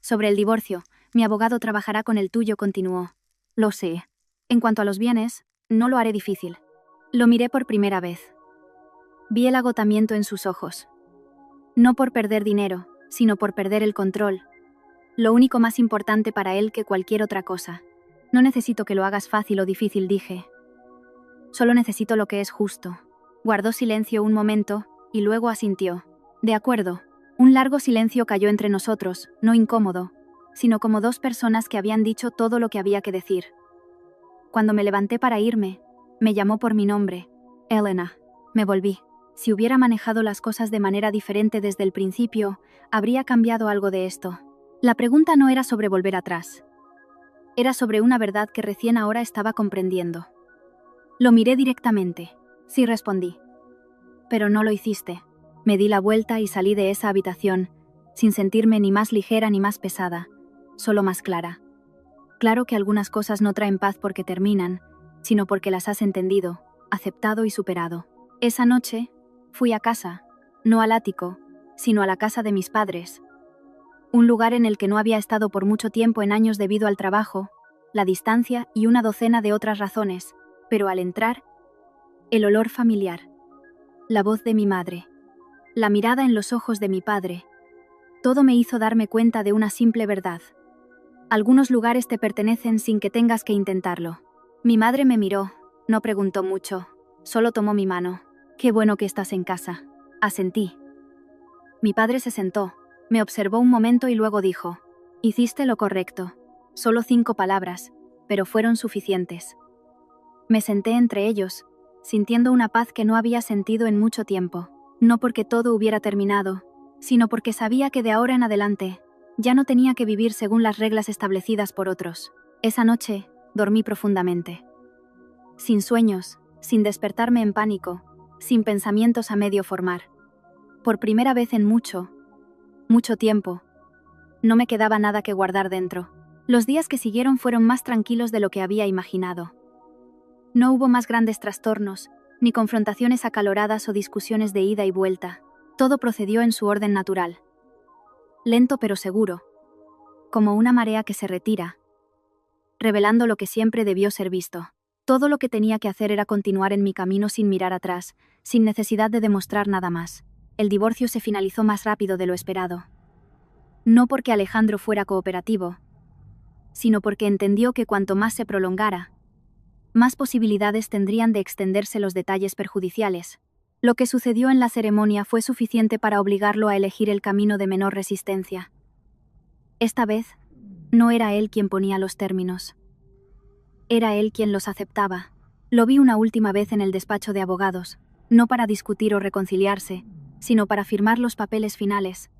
Sobre el divorcio, mi abogado trabajará con el tuyo, continuó. Lo sé. En cuanto a los bienes, no lo haré difícil. Lo miré por primera vez. Vi el agotamiento en sus ojos. No por perder dinero, sino por perder el control. Lo único más importante para él que cualquier otra cosa. No necesito que lo hagas fácil o difícil, dije. Solo necesito lo que es justo. Guardó silencio un momento, y luego asintió. De acuerdo. Un largo silencio cayó entre nosotros, no incómodo, sino como dos personas que habían dicho todo lo que había que decir. Cuando me levanté para irme, me llamó por mi nombre. Elena. Me volví. Si hubiera manejado las cosas de manera diferente desde el principio, habría cambiado algo de esto. La pregunta no era sobre volver atrás. Era sobre una verdad que recién ahora estaba comprendiendo. Lo miré directamente. Sí, respondí. Pero no lo hiciste. Me di la vuelta y salí de esa habitación, sin sentirme ni más ligera ni más pesada, solo más clara. Claro que algunas cosas no traen paz porque terminan, sino porque las has entendido, aceptado y superado. Esa noche, fui a casa, no al ático, sino a la casa de mis padres. Un lugar en el que no había estado por mucho tiempo en años debido al trabajo, la distancia y una docena de otras razones, pero al entrar, el olor familiar, la voz de mi madre, la mirada en los ojos de mi padre, todo me hizo darme cuenta de una simple verdad. Algunos lugares te pertenecen sin que tengas que intentarlo. Mi madre me miró, no preguntó mucho, solo tomó mi mano. Qué bueno que estás en casa. Asentí. Mi padre se sentó, me observó un momento y luego dijo, hiciste lo correcto. Solo 5 palabras, pero fueron suficientes. Me senté entre ellos, sintiendo una paz que no había sentido en mucho tiempo. No porque todo hubiera terminado, sino porque sabía que de ahora en adelante, ya no tenía que vivir según las reglas establecidas por otros. Esa noche, dormí profundamente. Sin sueños, sin despertarme en pánico, sin pensamientos a medio formar. Por primera vez en mucho tiempo, no me quedaba nada que guardar dentro. Los días que siguieron fueron más tranquilos de lo que había imaginado. No hubo más grandes trastornos, ni confrontaciones acaloradas o discusiones de ida y vuelta. Todo procedió en su orden natural. Lento pero seguro, como una marea que se retira, revelando lo que siempre debió ser visto. Todo lo que tenía que hacer era continuar en mi camino sin mirar atrás, sin necesidad de demostrar nada más. El divorcio se finalizó más rápido de lo esperado. No porque Alejandro fuera cooperativo, sino porque entendió que cuanto más se prolongara, más posibilidades tendrían de extenderse los detalles perjudiciales. Lo que sucedió en la ceremonia fue suficiente para obligarlo a elegir el camino de menor resistencia. Esta vez, no era él quien ponía los términos. Era él quien los aceptaba. Lo vi una última vez en el despacho de abogados, no para discutir o reconciliarse, sino para firmar los papeles finales.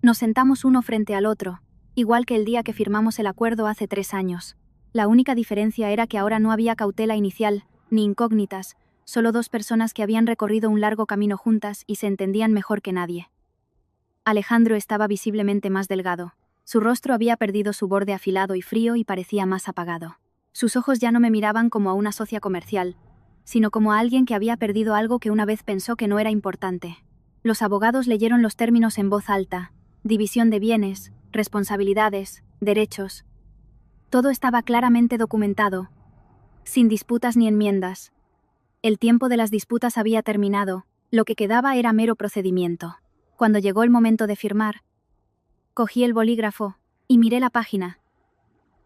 Nos sentamos uno frente al otro, igual que el día que firmamos el acuerdo hace 3 años. La única diferencia era que ahora no había cautela inicial, ni incógnitas, solo 2 personas que habían recorrido un largo camino juntas y se entendían mejor que nadie. Alejandro estaba visiblemente más delgado. Su rostro había perdido su borde afilado y frío y parecía más apagado. Sus ojos ya no me miraban como a una socia comercial, sino como a alguien que había perdido algo que una vez pensó que no era importante. Los abogados leyeron los términos en voz alta: división de bienes, responsabilidades, derechos. Todo estaba claramente documentado, sin disputas ni enmiendas. El tiempo de las disputas había terminado, lo que quedaba era mero procedimiento. Cuando llegó el momento de firmar, cogí el bolígrafo y miré la página.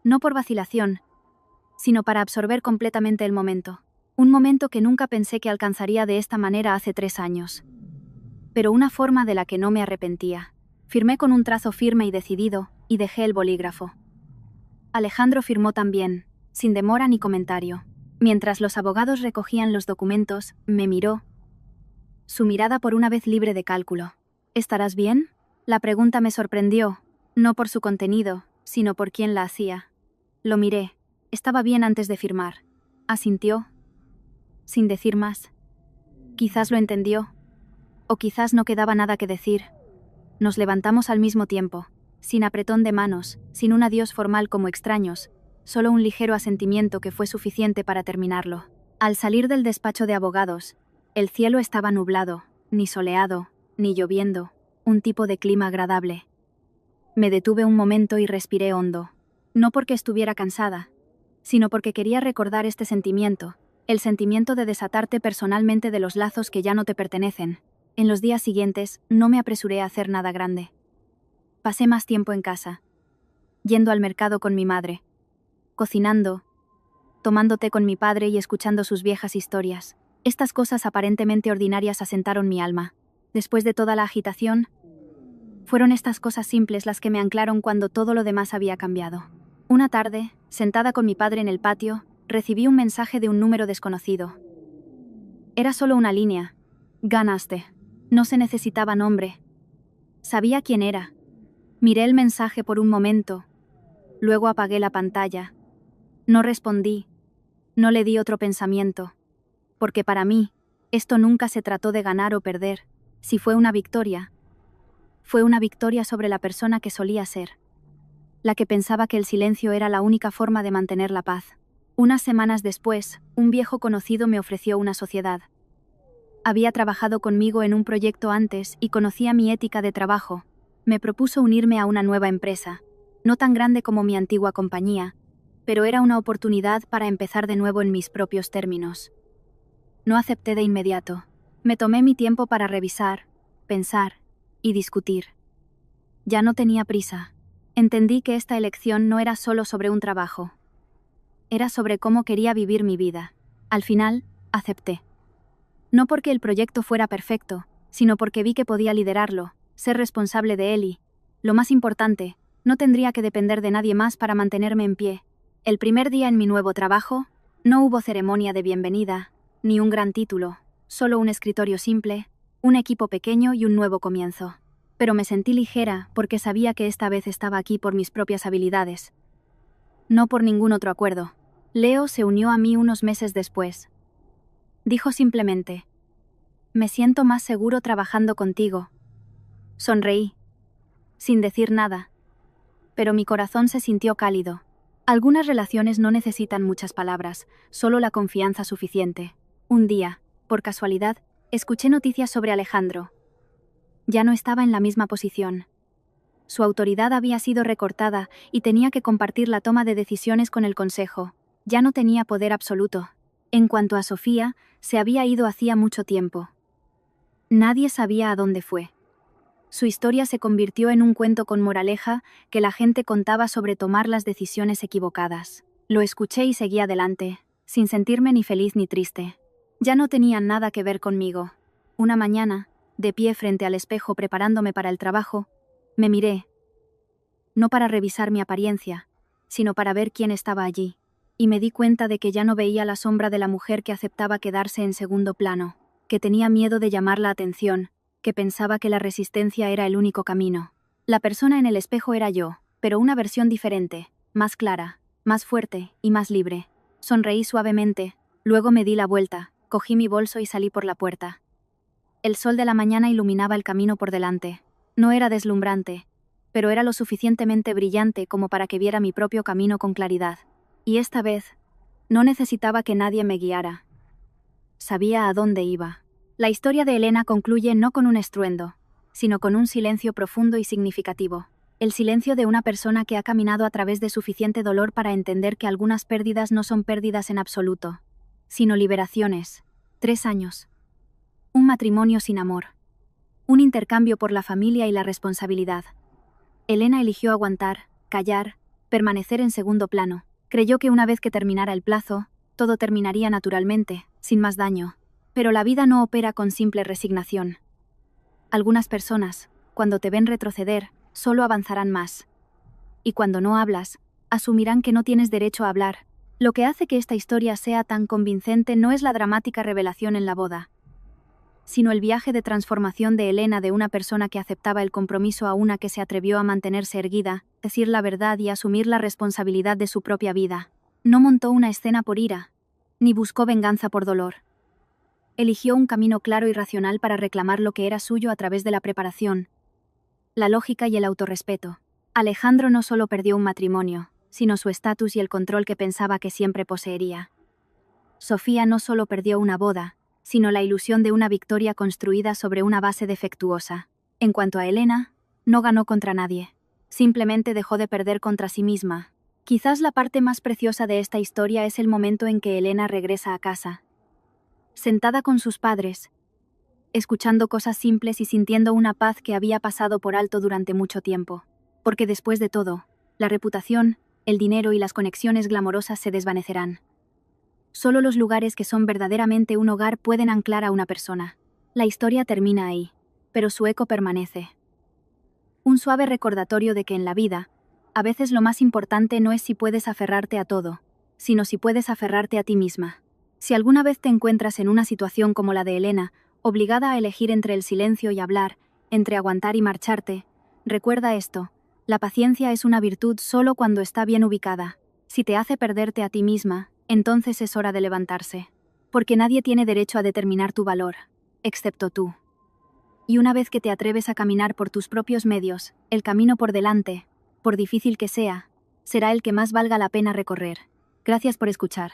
No por vacilación, sino para absorber completamente el momento. Un momento que nunca pensé que alcanzaría de esta manera hace 3 años. Pero una forma de la que no me arrepentía. Firmé con un trazo firme y decidido, y dejé el bolígrafo. Alejandro firmó también, sin demora ni comentario. Mientras los abogados recogían los documentos, me miró. Su mirada por una vez libre de cálculo. ¿Estarás bien? La pregunta me sorprendió, no por su contenido, sino por quién la hacía. Lo miré. Estaba bien antes de firmar. Asintió, sin decir más. Quizás lo entendió. O quizás no quedaba nada que decir. Nos levantamos al mismo tiempo, sin apretón de manos, sin un adiós formal como extraños, solo un ligero asentimiento que fue suficiente para terminarlo. Al salir del despacho de abogados, el cielo estaba nublado, ni soleado, ni lloviendo, un tipo de clima agradable. Me detuve un momento y respiré hondo. No porque estuviera cansada, sino porque quería recordar este sentimiento, el sentimiento de desatarte personalmente de los lazos que ya no te pertenecen. En los días siguientes, no me apresuré a hacer nada grande. Pasé más tiempo en casa, yendo al mercado con mi madre, cocinando, tomando té con mi padre y escuchando sus viejas historias. Estas cosas aparentemente ordinarias asentaron mi alma. Después de toda la agitación, fueron estas cosas simples las que me anclaron cuando todo lo demás había cambiado. Una tarde, sentada con mi padre en el patio, recibí un mensaje de un número desconocido. Era solo una línea. Ganaste. No se necesitaba nombre. Sabía quién era. Miré el mensaje por un momento. Luego apagué la pantalla. No respondí. No le di otro pensamiento. Porque para mí, esto nunca se trató de ganar o perder. Si fue una victoria, fue una victoria sobre la persona que solía ser. La que pensaba que el silencio era la única forma de mantener la paz. Unas semanas después, un viejo conocido me ofreció una sociedad. Había trabajado conmigo en un proyecto antes y conocía mi ética de trabajo. Me propuso unirme a una nueva empresa, no tan grande como mi antigua compañía, pero era una oportunidad para empezar de nuevo en mis propios términos. No acepté de inmediato. Me tomé mi tiempo para revisar, pensar y discutir. Ya no tenía prisa. Entendí que esta elección no era solo sobre un trabajo. Era sobre cómo quería vivir mi vida. Al final, acepté. No porque el proyecto fuera perfecto, sino porque vi que podía liderarlo, ser responsable de él y, lo más importante, no tendría que depender de nadie más para mantenerme en pie. El primer día en mi nuevo trabajo, no hubo ceremonia de bienvenida, ni un gran título, solo un escritorio simple, un equipo pequeño y un nuevo comienzo. Pero me sentí ligera porque sabía que esta vez estaba aquí por mis propias habilidades. No por ningún otro acuerdo. Leo se unió a mí unos meses después. Dijo simplemente: «Me siento más seguro trabajando contigo». Sonreí, sin decir nada, pero mi corazón se sintió cálido. Algunas relaciones no necesitan muchas palabras, solo la confianza suficiente. Un día, por casualidad, escuché noticias sobre Alejandro. Ya no estaba en la misma posición. Su autoridad había sido recortada y tenía que compartir la toma de decisiones con el consejo. Ya no tenía poder absoluto. En cuanto a Sofía, se había ido hacía mucho tiempo. Nadie sabía a dónde fue. Su historia se convirtió en un cuento con moraleja que la gente contaba sobre tomar las decisiones equivocadas. Lo escuché y seguí adelante, sin sentirme ni feliz ni triste. Ya no tenía nada que ver conmigo. Una mañana, de pie frente al espejo preparándome para el trabajo, me miré. No para revisar mi apariencia, sino para ver quién estaba allí. Y me di cuenta de que ya no veía la sombra de la mujer que aceptaba quedarse en segundo plano, que tenía miedo de llamar la atención, que pensaba que la resistencia era el único camino. La persona en el espejo era yo, pero una versión diferente, más clara, más fuerte y más libre. Sonreí suavemente, luego me di la vuelta, cogí mi bolso y salí por la puerta. El sol de la mañana iluminaba el camino por delante. No era deslumbrante, pero era lo suficientemente brillante como para que viera mi propio camino con claridad. Y esta vez, no necesitaba que nadie me guiara. Sabía a dónde iba. La historia de Elena concluye no con un estruendo, sino con un silencio profundo y significativo. El silencio de una persona que ha caminado a través de suficiente dolor para entender que algunas pérdidas no son pérdidas en absoluto, sino liberaciones. 3 años. Un matrimonio sin amor. Un intercambio por la familia y la responsabilidad. Elena eligió aguantar, callar, permanecer en segundo plano. Creyó que una vez que terminara el plazo, todo terminaría naturalmente, sin más daño. Pero la vida no opera con simple resignación. Algunas personas, cuando te ven retroceder, solo avanzarán más. Y cuando no hablas, asumirán que no tienes derecho a hablar. Lo que hace que esta historia sea tan convincente no es la dramática revelación en la boda, sino el viaje de transformación de Elena de una persona que aceptaba el compromiso a una que se atrevió a mantenerse erguida, decir la verdad y asumir la responsabilidad de su propia vida. No montó una escena por ira, ni buscó venganza por dolor. Eligió un camino claro y racional para reclamar lo que era suyo a través de la preparación, la lógica y el autorrespeto. Alejandro no solo perdió un matrimonio, sino su estatus y el control que pensaba que siempre poseería. Sofía no solo perdió una boda, sino la ilusión de una victoria construida sobre una base defectuosa. En cuanto a Elena, no ganó contra nadie. Simplemente dejó de perder contra sí misma. Quizás la parte más preciosa de esta historia es el momento en que Elena regresa a casa. Sentada con sus padres, escuchando cosas simples y sintiendo una paz que había pasado por alto durante mucho tiempo. Porque después de todo, la reputación, el dinero y las conexiones glamorosas se desvanecerán. Solo los lugares que son verdaderamente un hogar pueden anclar a una persona. La historia termina ahí, pero su eco permanece. Un suave recordatorio de que en la vida, a veces lo más importante no es si puedes aferrarte a todo, sino si puedes aferrarte a ti misma. Si alguna vez te encuentras en una situación como la de Elena, obligada a elegir entre el silencio y hablar, entre aguantar y marcharte, recuerda esto: la paciencia es una virtud solo cuando está bien ubicada. Si te hace perderte a ti misma, entonces es hora de levantarse. Porque nadie tiene derecho a determinar tu valor, excepto tú. Y una vez que te atreves a caminar por tus propios medios, el camino por delante, por difícil que sea, será el que más valga la pena recorrer. Gracias por escuchar.